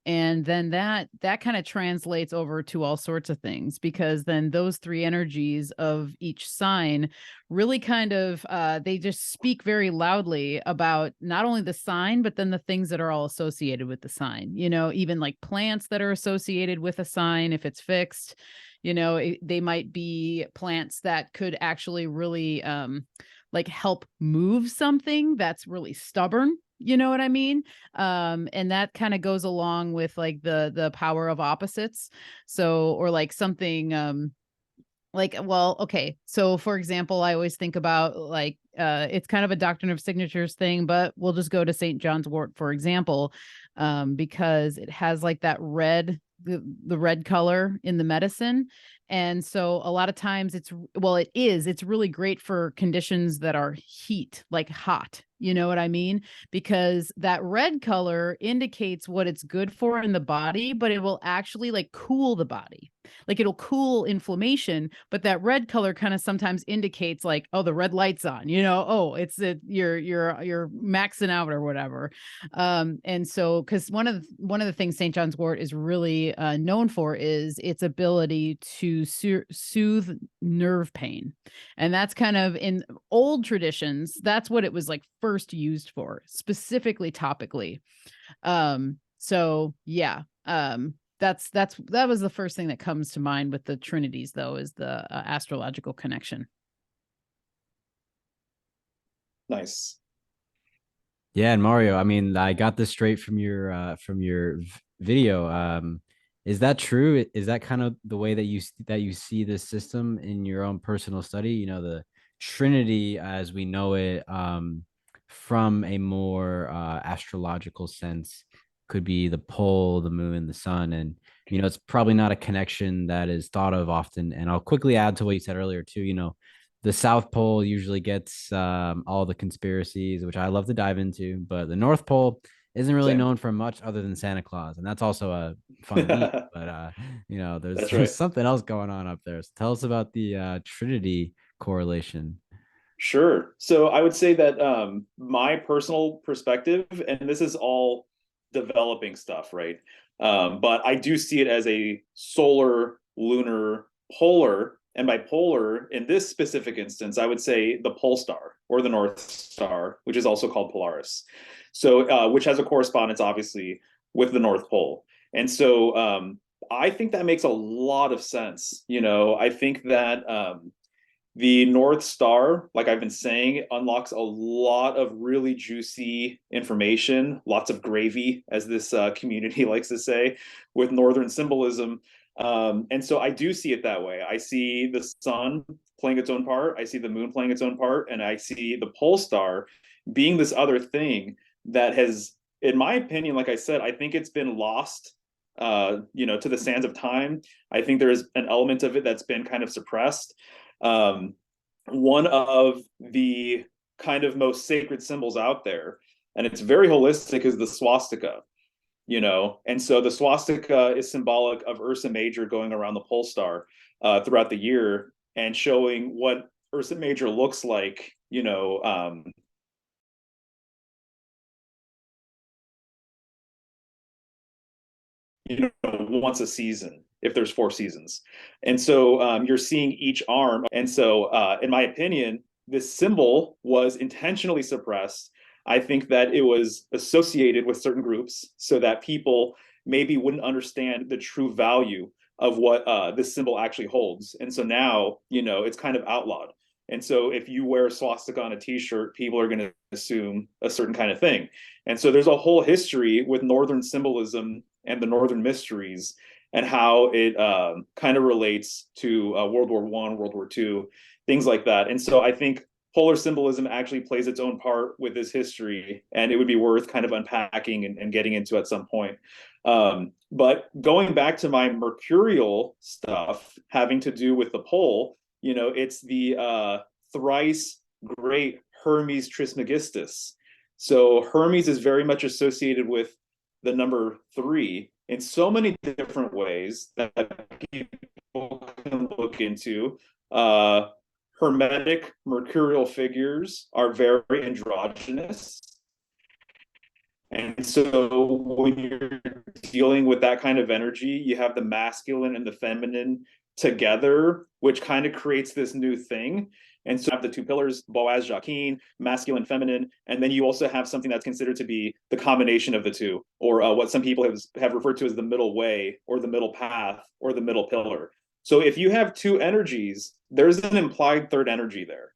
And then that kind of translates over to all sorts of things, because then those three energies of each sign really kind of they just speak very loudly about not only the sign, but then the things that are all associated with the sign, even like plants that are associated with a sign if it's fixed. They might be plants that could actually really like help move something that's really stubborn. You know what I mean? And that kind of goes along with like the power of opposites. So, or like something like, well, okay. So for example, I always think about like it's kind of a doctrine of signatures thing, but we'll just go to St. John's wort, for example, because it has like that red, the red color in the medicine. And so a lot of times it's really great for conditions that are heat, like hot. You know what I mean? Because that red color indicates what it's good for in the body, but it will actually like cool the body. Like it'll cool inflammation, but that red color kind of sometimes indicates like, oh, the red light's on, oh, you're maxing out or whatever. And so because one of the things St. John's wort is really known for is its ability to soothe nerve pain. And that's kind of in old traditions, that's what it was like first used for, specifically topically. So yeah. That was the first thing that comes to mind with the trinities, though, is the astrological connection. Nice. Yeah, and Mario, I mean, I got this straight from your video. Is that true? Is that kind of the way that you see this system in your own personal study? The Trinity as we know it, from a more astrological sense, could be the pole, the moon, the sun, and it's probably not a connection that is thought of often. And I'll quickly add to what you said earlier too. The South Pole usually gets all the conspiracies, which I love to dive into, but the North Pole isn't really Same. known for much other than Santa Claus, and that's also a fun beat. But there's That's there's right. something else going on up there. So tell us about the Trinity correlation. Sure. So I would say that my personal perspective, and this is all developing stuff, right? But I do see it as a solar, lunar, polar, and by polar, in this specific instance, I would say the pole star or the North Star, which is also called Polaris. So, which has a correspondence, obviously, with the North Pole. And so, I think that makes a lot of sense. I think that the North Star, like I've been saying, unlocks a lot of really juicy information, lots of gravy, as this community likes to say, with Northern symbolism. And so I do see it that way. I see the sun playing its own part, I see the moon playing its own part, and I see the pole star being this other thing that has, in my opinion, like I said, I think it's been lost to the sands of time. I think there's an element of it that's been kind of suppressed. Um, One of the kind of most sacred symbols out there, and it's very holistic, is the swastika. And so the swastika is symbolic of Ursa Major going around the pole star throughout the year and showing what Ursa Major looks like, once a season if there's 4 seasons. And so you're seeing each arm. And so, in my opinion, this symbol was intentionally suppressed. I think that it was associated with certain groups so that people maybe wouldn't understand the true value of what this symbol actually holds. And so now, it's kind of outlawed. And so if you wear a swastika on a t-shirt, people are going to assume a certain kind of thing. And so there's a whole history with Northern symbolism and the Northern mysteries and how it kind of relates to World War I, World War II, things like that. And so I think polar symbolism actually plays its own part with this history, and it would be worth kind of unpacking and getting into at some point. But going back to my mercurial stuff having to do with the pole, it's the thrice great Hermes Trismegistus. So Hermes is very much associated with the number 3 in so many different ways that people can look into. Hermetic mercurial figures are very androgynous. And so when you're dealing with that kind of energy, you have the masculine and the feminine together, which kind of creates this new thing. And so you have the 2 pillars, Boaz, Jachin, masculine, feminine. And then you also have something that's considered to be the combination of the two, or what some people have referred to as the middle way, or the middle path, or the middle pillar. So if you have 2 energies, there's an implied third energy there.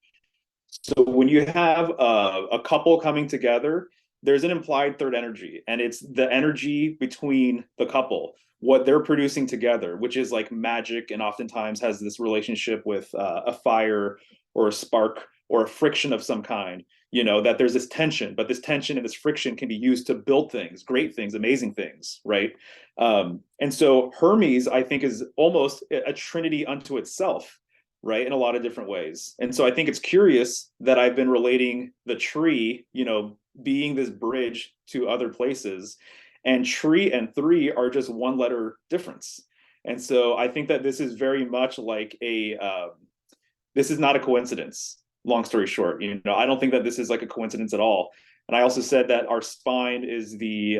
So when you have a couple coming together, there's an implied third energy, and it's the energy between the couple, what they're producing together, which is like magic, and oftentimes has this relationship with a fire or a spark or a friction of some kind, that there's this tension, but this tension and this friction can be used to build things, great things, amazing things, right? And so Hermes, I think, is almost a trinity unto itself, right, in a lot of different ways. And so I think it's curious that I've been relating the tree, being this bridge to other places, and tree and 3 are just 1 letter difference. And so I think that this is very much like this is not a coincidence, long story short. I don't think that this is like a coincidence at all. And I also said that our spine is the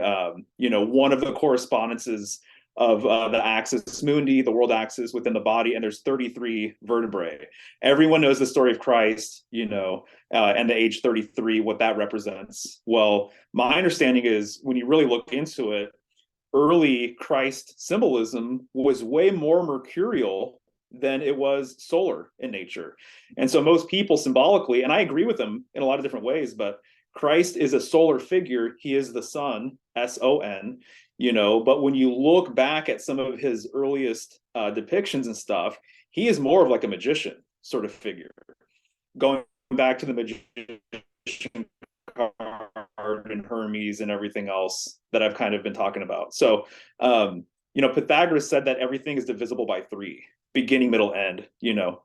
one of the correspondences of the axis mundi, the world axis within the body, and there's 33 vertebrae. Everyone knows the story of Christ, and the age 33, what that represents. Well, my understanding is when you really look into it, early Christ symbolism was way more mercurial than it was solar in nature. And so most people symbolically, and I agree with them in a lot of different ways, but Christ is a solar figure. He is the sun, S-O-N, but when you look back at some of his earliest depictions and stuff, he is more of like a magician sort of figure. Going back to the magician card and Hermes and everything else that I've kind of been talking about. So, Pythagoras said that everything is divisible by 3, beginning, middle, end,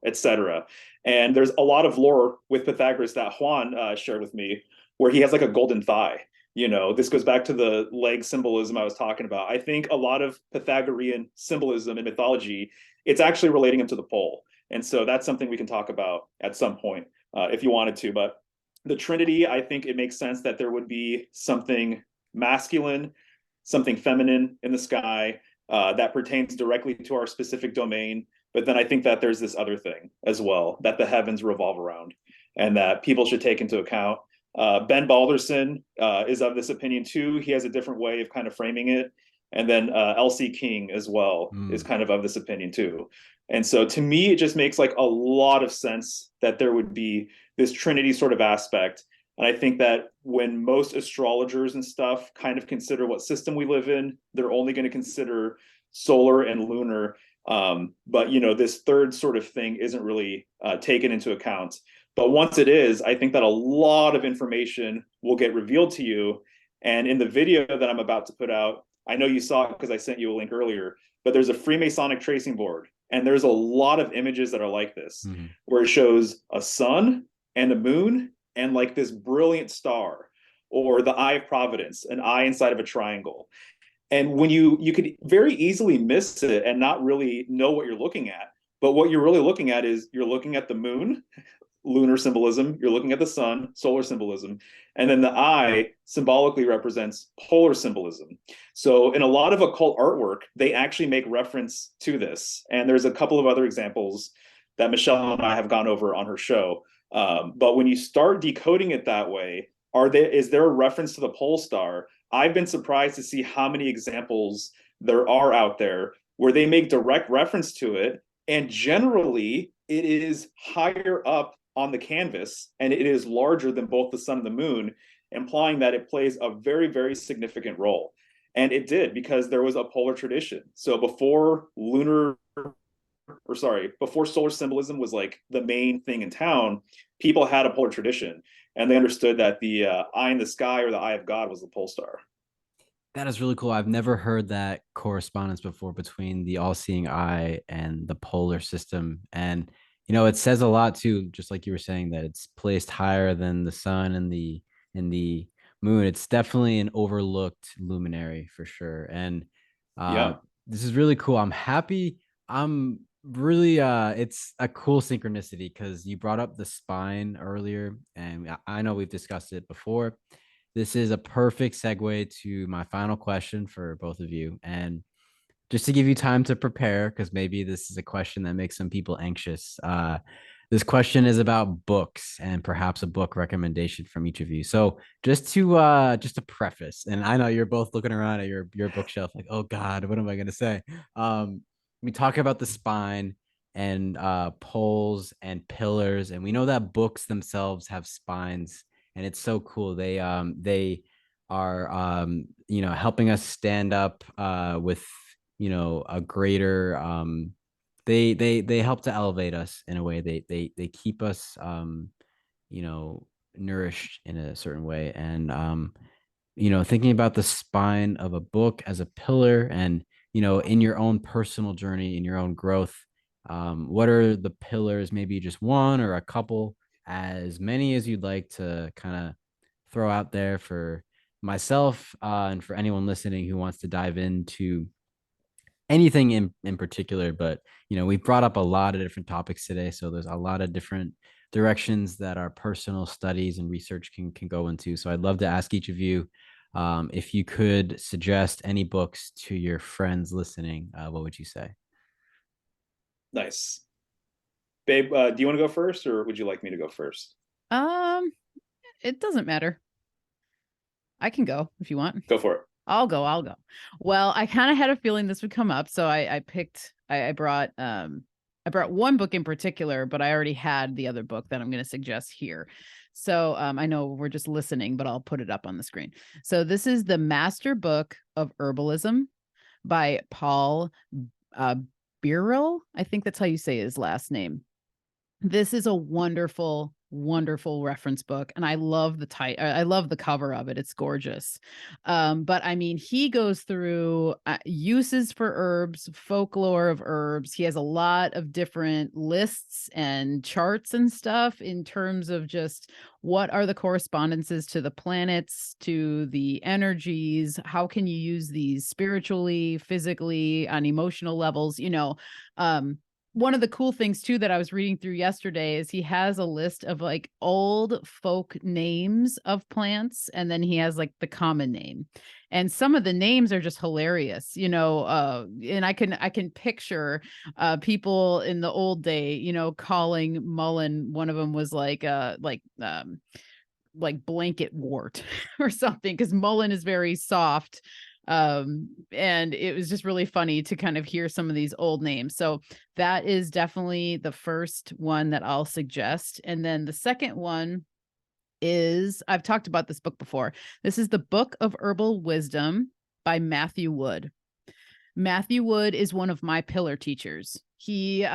etc. And there's a lot of lore with Pythagoras that Juan shared with me, where he has like a golden thigh. This goes back to the leg symbolism I was talking about. I think a lot of Pythagorean symbolism and mythology, it's actually relating him to the pole. And so that's something we can talk about at some point if you wanted to. But the Trinity, I think it makes sense that there would be something masculine, something feminine in the sky that pertains directly to our specific domain. But then I think that there's this other thing as well, that the heavens revolve around, and that people should take into account. Ben Balderson is of this opinion too. He has a different way of kind of framing it. And then L.C. King as well is kind of this opinion too. And so to me, it just makes like a lot of sense that there would be this Trinity sort of aspect. And I think that when most astrologers and stuff kind of consider what system we live in, they're only going to consider solar and lunar. But, this third sort of thing isn't really taken into account. But once it is, I think that a lot of information will get revealed to you. And in the video that I'm about to put out, I know you saw it because I sent you a link earlier, but there's a Freemasonic tracing board. And there's a lot of images that are like this, where it shows a sun and a moon and like this brilliant star, or the eye of Providence, an eye inside of a triangle. And when you could very easily miss it and not really know what you're looking at. But what you're really looking at is you're looking at the moon, lunar symbolism, you're looking at the sun, solar symbolism, and then the eye symbolically represents polar symbolism. So in a lot of occult artwork, they actually make reference to this. And there's a couple of other examples that Michelle and I have gone over on her show. But when you start decoding it that way, is there a reference to the pole star? I've been surprised to see how many examples there are out there where they make direct reference to it. And generally, it is higher up on the canvas and it is larger than both the sun and the moon, implying that it plays a very, very significant role. And it did, because there was a polar tradition. So before solar symbolism was like the main thing in town, people had a polar tradition, and they understood that the eye in the sky, or the eye of God, was the pole star. That is really cool. I've never heard that correspondence before between the all-seeing eye and the polar system. And it says a lot too, just like you were saying, that it's placed higher than the sun and the moon. It's definitely an overlooked luminary for sure. And uh Yeah. this is really cool. I'm happy. I'm really it's a cool synchronicity because you brought up the spine earlier, and I know we've discussed it before. This is a perfect segue to my final question for both of you. And just to give you time to prepare, because maybe this is a question that makes some people anxious. This question is about books and perhaps a book recommendation from each of you. So just to preface, and I know you're both looking around at your bookshelf like, oh God, what am I gonna say? We talk about the spine and poles and pillars, and we know that books themselves have spines, and it's so cool. They are helping us stand up with a greater they help to elevate us in a way. They keep us you know nourished in a certain way. And thinking about the spine of a book as a pillar, and in your own personal journey, in your own growth, what are the pillars? Maybe just one or a couple, as many as you'd like to kind of throw out there for myself, and for anyone listening who wants to dive into anything in particular. But we brought up a lot of different topics today, so there's a lot of different directions that our personal studies and research can go into. So I'd love to ask each of you, if you could suggest any books to your friends listening, what would you say? Nice. Babe, do you want to go first, or would you like me to go first? Um, it doesn't matter. I can go if you want. Go for it. I'll go. Well, I kind of had a feeling this would come up, so I brought one book in particular, but I already had the other book that I'm going to suggest here. So I know we're just listening, but I'll put it up on the screen. So this is The Master Book of Herbalism by Paul uh, Birrell. I think that's how you say his last name. This is a wonderful, wonderful reference book, and I love the title. I love the cover of it. It's gorgeous. But I mean, he goes through uses for herbs, folklore of herbs. He has a lot of different lists and charts and stuff in terms of just what are the correspondences to the planets, to the energies. How can you use these spiritually, physically, on emotional levels? One of the cool things too that I was reading through yesterday is he has a list of like old folk names of plants, and then he has like the common name. And some of the names are just hilarious, and I can picture people in the old day, calling mullein. One of them was like blanket wart or something, because mullein is very soft. And it was just really funny to kind of hear some of these old names. So that is definitely the first one that I'll suggest. And then the second one is, I've talked about this book before. This is The Book of Herbal Wisdom by Matthew Wood. Matthew Wood is one of my pillar teachers. He's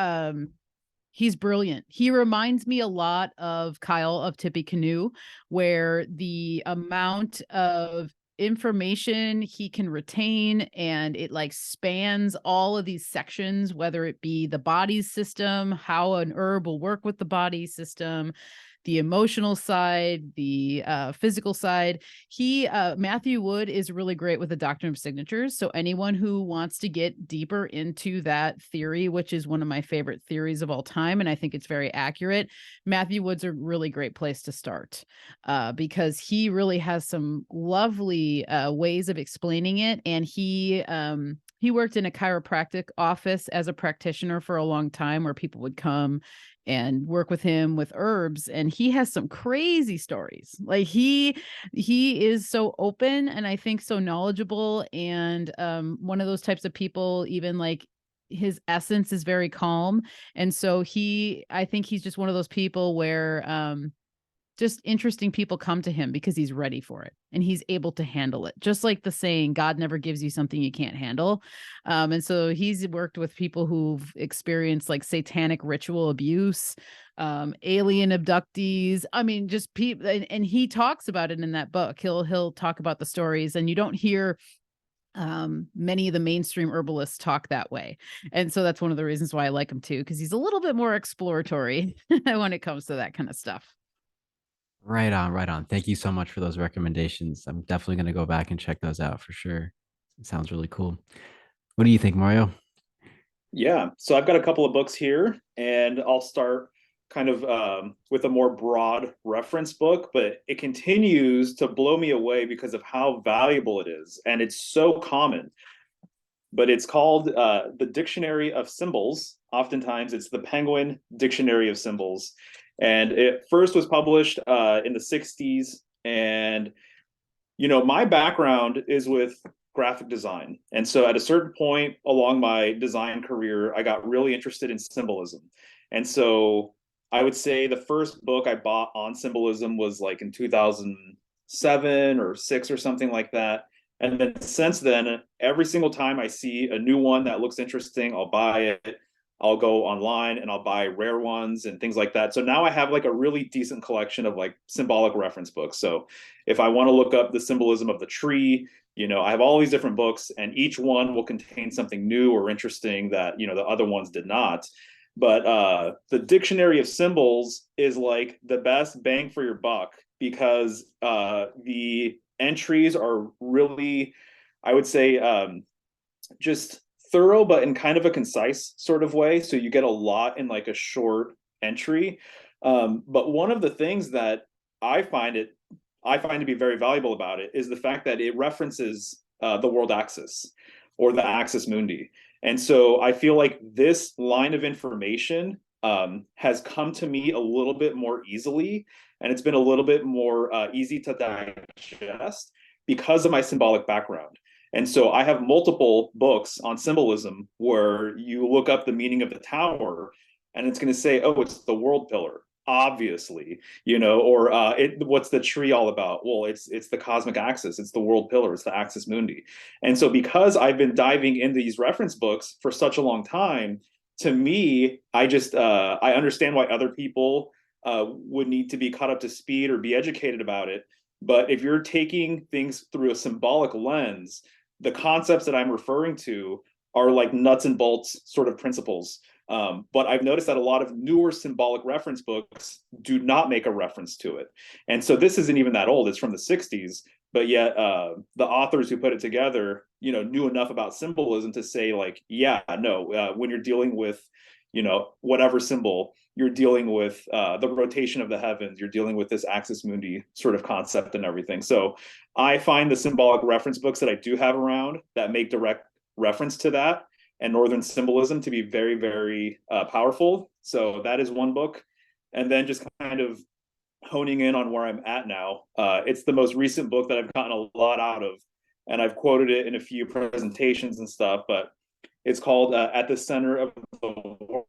brilliant. He reminds me a lot of Kyle of Tippecanoe, where the amount of information he can retain, and it like spans all of these sections, whether it be the body system, how an herb will work with the body system, the emotional side, the physical side. Matthew Wood is really great with the doctrine of signatures. So anyone who wants to get deeper into that theory, which is one of my favorite theories of all time, and I think it's very accurate, Matthew Wood's a really great place to start, because he really has some lovely ways of explaining it. And he worked in a chiropractic office as a practitioner for a long time, where people would come and work with him with herbs, and he has some crazy stories. Like he is so open, and I think so knowledgeable, and one of those types of people, even like his essence is very calm. And so I think he's just one of those people where just interesting people come to him because he's ready for it and he's able to handle it. Just like the saying, God never gives you something you can't handle. And so he's worked with people who've experienced like satanic ritual abuse, alien abductees. I mean, just people, and he talks about it in that book. He'll talk about the stories, and you don't hear many of the mainstream herbalists talk that way. And so that's one of the reasons why I like him too, because he's a little bit more exploratory when it comes to that kind of stuff. Right on, right on. Thank you so much for those recommendations. I'm definitely going to go back and check those out for sure. It sounds really cool. What do you think, Mario? Yeah, so I've got a couple of books here, and I'll start kind of with a more broad reference book, but it continues to blow me away because of how valuable it is. And it's so common, but it's called the Dictionary of Symbols. Oftentimes it's the Penguin Dictionary of Symbols. And it first was published in the 60s. And, you know, my background is with graphic design. And so at a certain point along my design career, I got really interested in symbolism. And so I would say the first book I bought on symbolism was like in 2007 or 6 or something like that. And then since then, every single time I see a new one that looks interesting, I'll buy it. I'll go online and I'll buy rare ones and things like that. So now I have like a really decent collection of like symbolic reference books. So if I want to look up the symbolism of the tree, you know, I have all these different books, and each one will contain something new or interesting that, you know, the other ones did not. But the Dictionary of Symbols is like the best bang for your buck, because the entries are really, I would say, just thorough, but in kind of a concise sort of way. So you get a lot in like a short entry. But one of the things that I find to be very valuable about it is the fact that it references the world axis, or the axis mundi. And so I feel like this line of information has come to me a little bit more easily, and it's been a little bit more easy to digest because of my symbolic background. And so I have multiple books on symbolism where you look up the meaning of the tower and it's going to say, oh, it's the world pillar, obviously, you know, or what's the tree all about? Well, it's the cosmic axis, it's the world pillar, it's the axis mundi. And so because I've been diving in these reference books for such a long time, to me, I understand why other people would need to be caught up to speed or be educated about it. But if you're taking things through a symbolic lens, the concepts that I'm referring to are like nuts and bolts sort of principles. But I've noticed that a lot of newer symbolic reference books do not make a reference to it. And so this isn't even that old, it's from the 60s, but yet the authors who put it together, you know, knew enough about symbolism to say like, yeah, no, when you're dealing with, you know, whatever symbol, you're dealing with the rotation of the heavens, you're dealing with this axis mundi sort of concept and everything. So I find the symbolic reference books that I do have around that make direct reference to that and Northern symbolism to be very, very powerful. So that is one book. And then just kind of honing in on where I'm at now, it's the most recent book that I've gotten a lot out of. And I've quoted it in a few presentations and stuff, but it's called At the Center of the World.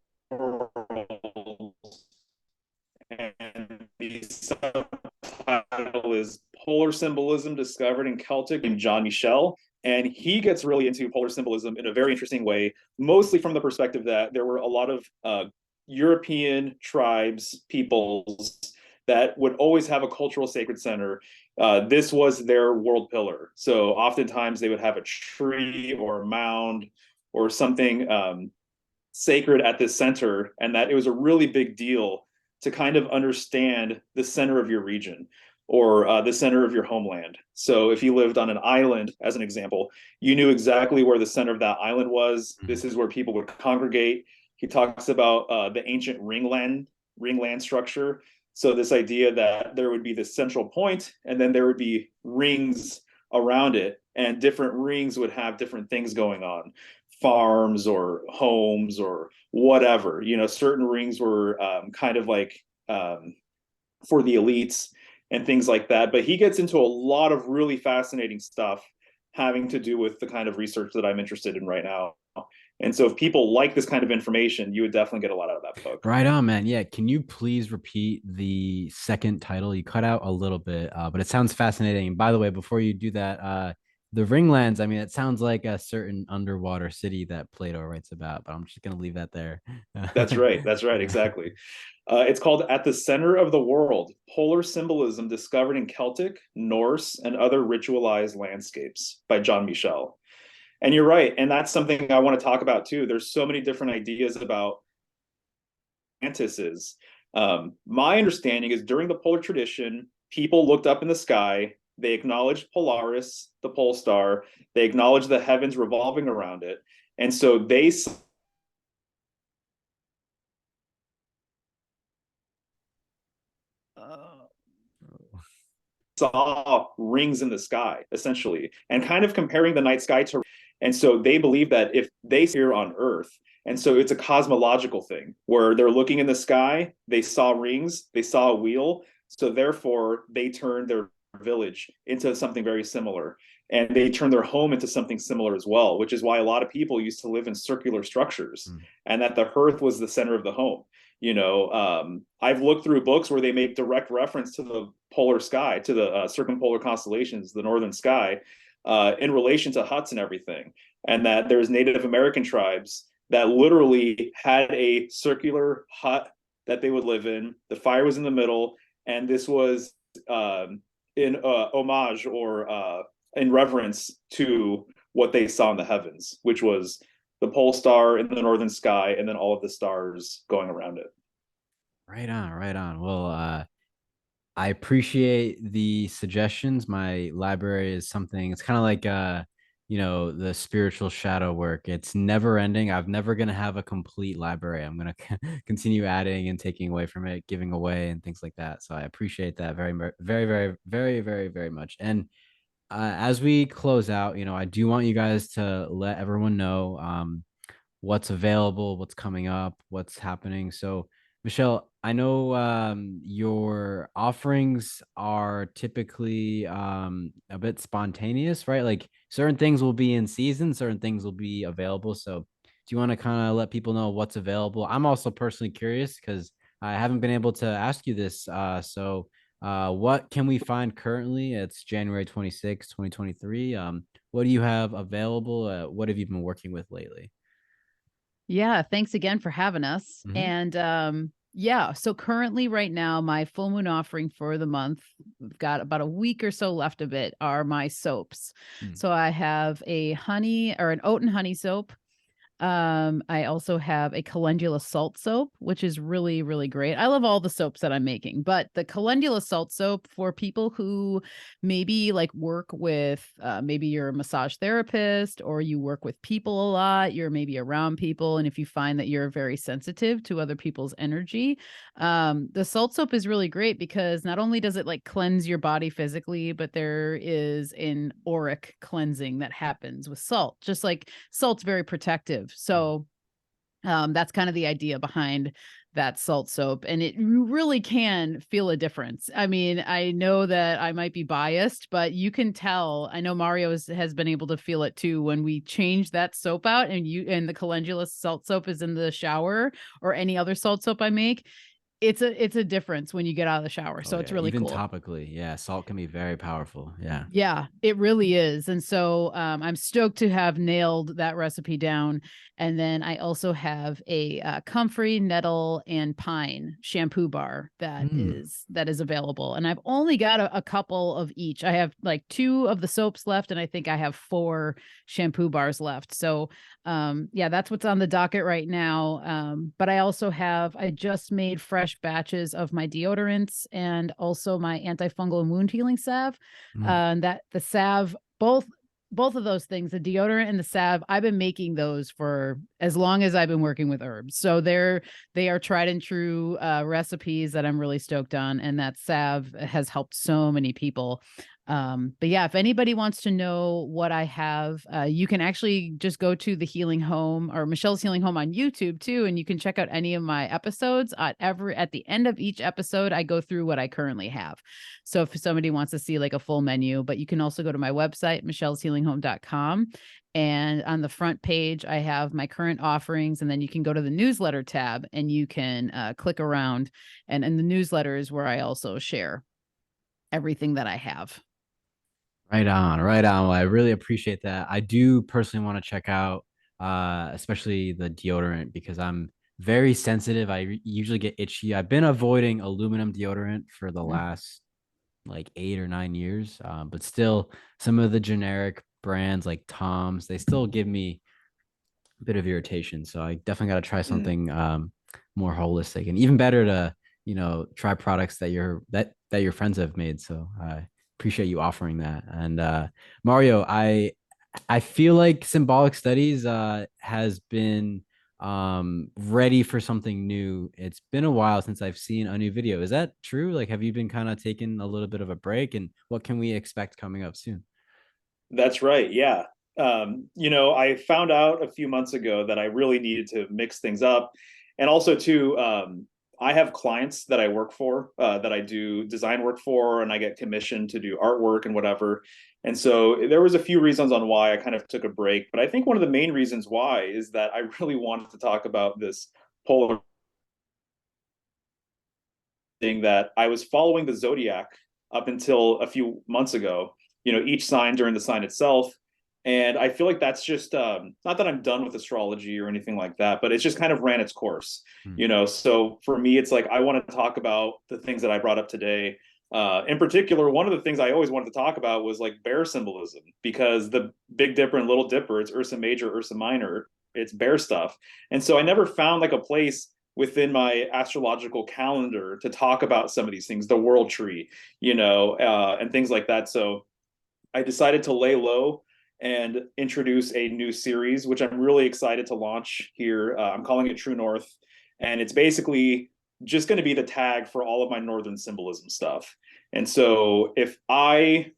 And the subtitle is Polar Symbolism Discovered in Celtic and John Michel. And he gets really into polar symbolism in a very interesting way, mostly from the perspective that there were a lot of European tribes, peoples that would always have a cultural sacred center. This was their world pillar. So oftentimes they would have a tree or a mound or something sacred at this center, and that it was a really big deal to kind of understand the center of your region or the center of your homeland. So if you lived on an island, as an example, you knew exactly where the center of that island was. This is where people would congregate. He talks about the ancient ringland structure. So this idea that there would be this central point, and then there would be rings around it, and different rings would have different things going on, farms or homes or whatever. You know, certain rings were kind of like for the elites and things like that. But he gets into a lot of really fascinating stuff having to do with the kind of research that I'm interested in right now. And so if people like this kind of information, you would definitely get a lot out of that book. Right on, man. Yeah. Can you please repeat the second title? You cut out a little bit, but it sounds fascinating. And by the way, before you do that, the Ringlands, I mean, it sounds like a certain underwater city that Plato writes about, but I'm just going to leave that there. That's right. That's right. Exactly. It's called At the Center of the World, Polar Symbolism Discovered in Celtic, Norse, and Other Ritualized Landscapes by John Michel. And you're right. And that's something I want to talk about too. There's so many different ideas about Atlantis. My understanding is during the polar tradition, people looked up in the sky, they acknowledged Polaris, the pole star, they acknowledged the heavens revolving around it. And so they saw rings in the sky, essentially, and kind of comparing the night sky to. And so they believe that if they here on Earth, and so it's a cosmological thing where they're looking in the sky, they saw rings, they saw a wheel. So therefore, they turned their village into something very similar. And they turned their home into something similar as well, which is why a lot of people used to live in circular structures and that the hearth was the center of the home. You know, I've looked through books where they make direct reference to the polar sky, to the circumpolar constellations, the northern sky, in relation to huts and everything. And that there's Native American tribes that literally had a circular hut that they would live in. The fire was in the middle, and this was in homage or in reverence to what they saw in the heavens, which was the pole star in the northern sky, and then all of the stars going around it. Right on, right on. Well, I appreciate the suggestions. My library is something, it's kind of like you know, the spiritual shadow work. It's never ending. I'm never gonna have a complete library. I'm gonna continue adding and taking away from it, giving away and things like that. So I appreciate that very much. And as we close out, you know, I do want you guys to let everyone know what's available, what's coming up, what's happening. So, Michelle, I know your offerings are typically a bit spontaneous, right? Like certain things will be in season, certain things will be available. So, do you want to kind of let people know what's available? I'm also personally curious because I haven't been able to ask you this. What can we find currently? It's January 26, 2023. What do you have available? What have you been working with lately? Yeah, thanks again for having us. Mhm. And yeah, so currently right now my full moon offering for the month, we've got about a week or so left of it, are my soaps. Mm. So I have a honey or an oat and honey soap. I also have a calendula salt soap, which is really, really great. I love all the soaps that I'm making, but the calendula salt soap for people who maybe like work with, maybe you're a massage therapist or you work with people a lot, you're maybe around people. And if you find that you're very sensitive to other people's energy, the salt soap is really great because not only does it like cleanse your body physically, but there is an auric cleansing that happens with salt, just like salt's very protective. So that's kind of the idea behind that salt soap. And you really can feel a difference. I mean, I know that I might be biased, but you can tell. I know Mario has been able to feel it too when we change that soap out and the calendula salt soap is in the shower or any other salt soap I make. It's a difference when you get out of the shower. Oh So it's yeah, really even cool. topically, yeah, salt can be very powerful. Yeah. Yeah, it really is. And so I'm stoked to have nailed that recipe down. And then I also have a comfrey, nettle, and pine shampoo bar that Mm. is available. And I've only got a couple of each. I have like 2 of the soaps left, and I think I have 4 shampoo bars left. So yeah, that's what's on the docket right now. But I also I just made fresh fresh batches of my deodorants and also my antifungal and wound healing salve. That the salve, both of those things, the deodorant and the salve, I've been making those for as long as I've been working with herbs. So they are tried and true recipes that I'm really stoked on. And that salve has helped so many people. But yeah, if anybody wants to know what I have, you can actually just go to the Healing Home or Michelle's Healing Home on YouTube too, and you can check out any of my episodes. At the end of each episode, I go through what I currently have. So if somebody wants to see like a full menu, but you can also go to my website, michelleshealinghome.com. And on the front page, I have my current offerings, and then you can go to the newsletter tab and you can click around. And in the newsletter is where I also share everything that I have. Right on, right on. Well, I really appreciate that. I do personally want to check out, especially the deodorant because I'm very sensitive. Usually get itchy. I've been avoiding aluminum deodorant for the last like 8 or 9 years, but still, some of the generic brands like Tom's, they still give me a bit of irritation. So I definitely got to try something more holistic, and even better to try products that your friends have made. So I appreciate you offering that. And Mario, I feel like Symbolic Studies has been ready for something new. It's been a while since I've seen a new video. Is that true? Like, have you been kind of taking a little bit of a break, and what can we expect coming up soon? That's right. Yeah. I found out a few months ago that I really needed to mix things up. And also, too, I have clients that I work for, that I do design work for, and I get commissioned to do artwork and whatever. And so there was a few reasons on why I kind of took a break. But I think one of the main reasons why is that I really wanted to talk about this polar thing that I was following the zodiac up until a few months ago, each sign during the sign itself. And I feel like that's just not that I'm done with astrology or anything like that, but it's just kind of ran its course, Hmm. So for me, it's like I want to talk about the things that I brought up today. In particular, one of the things I always wanted to talk about was like bear symbolism, because the Big Dipper and Little Dipper, it's Ursa Major, Ursa Minor, it's bear stuff. And so I never found like a place within my astrological calendar to talk about some of these things, the world tree, and things like that. So I decided to lay low and introduce a new series, which I'm really excited to launch here. I'm calling it True North. And it's basically just going to be the tag for all of my Northern symbolism stuff. And so if I,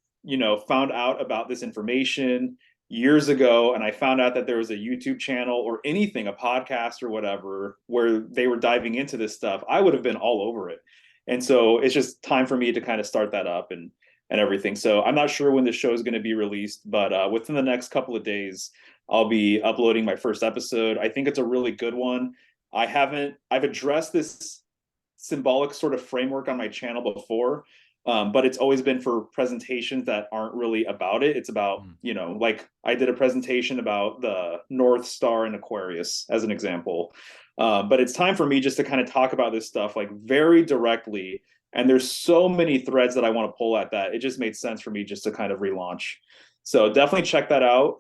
found out about this information years ago and I found out that there was a YouTube channel or anything, a podcast or whatever, where they were diving into this stuff, I would have been all over it. And so it's just time for me to kind of start that up and everything. So I'm not sure when the show is going to be released, but within the next couple of days, I'll be uploading my first episode. I think it's a really good one. I've addressed this symbolic sort of framework on my channel before, but it's always been for presentations that aren't really about it. It's about, like I did a presentation about the North Star in Aquarius as an example. But it's time for me just to kind of talk about this stuff like very directly. And there's so many threads that I want to pull at that. It just made sense for me just to kind of relaunch. So definitely check that out.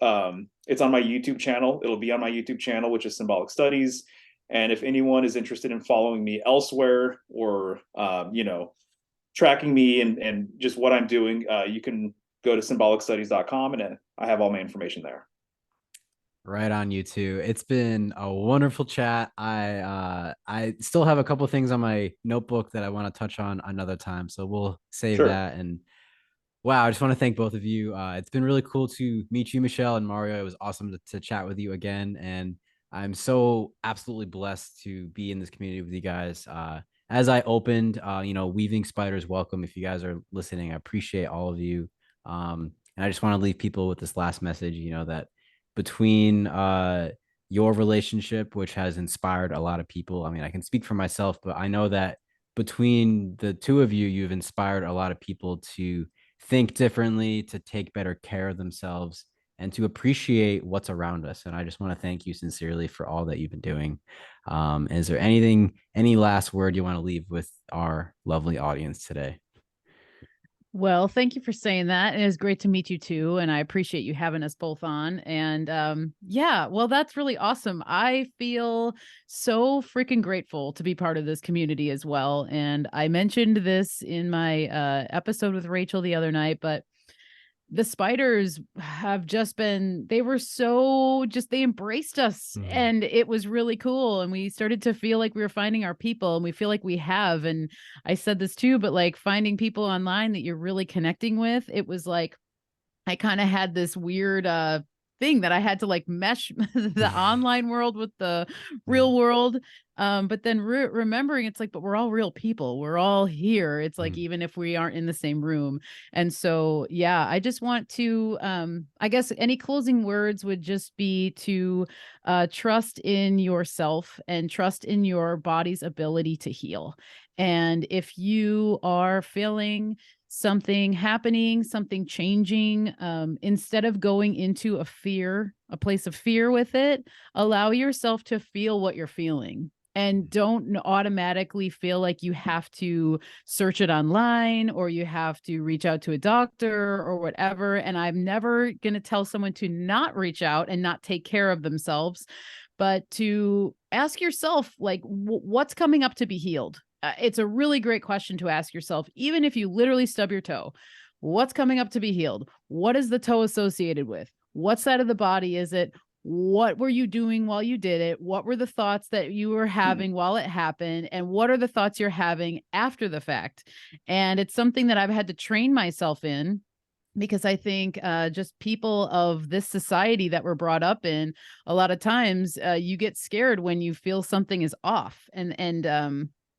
It's on my YouTube channel. It'll be on my YouTube channel, which is Symbolic Studies. And if anyone is interested in following me elsewhere or, tracking me and just what I'm doing, you can go to symbolicstudies.com and I have all my information there. Right on, you two. It's been a wonderful chat. I still have a couple things on my notebook that I want to touch on another time, so we'll save Sure. that. And wow, I just want to thank both of you. It's been really cool to meet you, Michelle and Mario. It was awesome to chat with you again, and I'm so absolutely blessed to be in this community with you guys. As I opened, Weaving Spiders welcome. If you guys are listening, I appreciate all of you. And I just want to leave people with this last message. That between your relationship, which has inspired a lot of people. I mean, I can speak for myself, but I know that between the two of you, you've inspired a lot of people to think differently, to take better care of themselves, and to appreciate what's around us. And I just want to thank you sincerely for all that you've been doing. Is there any last word you want to leave with our lovely audience today? Well, thank you for saying that. It was great to meet you too. And I appreciate you having us both on. And yeah, well, that's really awesome. I feel so freaking grateful to be part of this community as well. And I mentioned this in my episode with Rachel the other night, but the spiders have just been, they were so just, they embraced us Mhm. and it was really cool. And we started to feel like we were finding our people and we feel like we have. And I said this too, but like finding people online that you're really connecting with, it was like, I kind of had this weird thing that I had to like mesh the online world with the Yeah. real world. But then remembering it's like, but we're all real people. We're all here. It's like, Mhm. even if we aren't in the same room. And so, yeah, I just want to, I guess any closing words would just be to trust in yourself and trust in your body's ability to heal. And if you are feeling something happening, something changing, instead of going into a place of fear with it, allow yourself to feel what you're feeling. And don't automatically feel like you have to search it online or you have to reach out to a doctor or whatever. And I'm never going to tell someone to not reach out and not take care of themselves, but to ask yourself, like, what's coming up to be healed? It's a really great question to ask yourself, even if you literally stub your toe. What's coming up to be healed? What is the toe associated with? What side of the body is it? What were you doing while you did it? What were the thoughts that you were having while it happened? And what are the thoughts you're having after the fact? And it's something that I've had to train myself in because I think just people of this society that we're brought up in, a lot of times you get scared when you feel something is off, and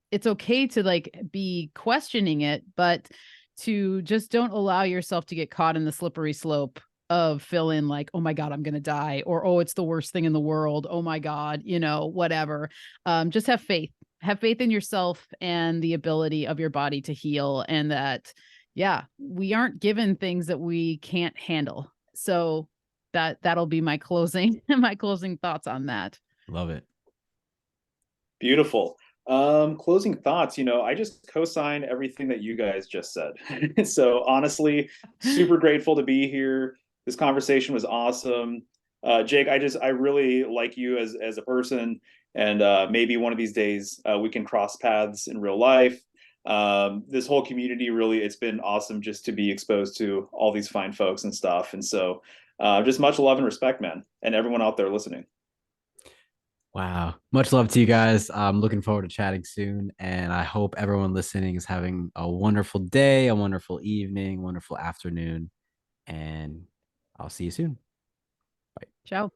it's okay to like be questioning it, but to just don't allow yourself to get caught in the slippery slope of feeling like, oh my God, I'm gonna die, or oh, it's the worst thing in the world. Oh my God, whatever. Just have faith. Have faith in yourself and the ability of your body to heal, and that yeah, we aren't given things that we can't handle. So that'll be my closing my closing thoughts on that. Love it. Beautiful. Closing thoughts, I just co-sign everything that you guys just said. So honestly, super grateful to be here. This conversation was awesome. Jake, I really like you as a person, and maybe one of these days we can cross paths in real life. This whole community really, it's been awesome just to be exposed to all these fine folks and stuff. And so just much love and respect, man, and everyone out there listening. Wow. Much love to you guys. I'm looking forward to chatting soon. And I hope everyone listening is having a wonderful day, a wonderful evening, wonderful afternoon. And I'll see you soon. Bye. Ciao.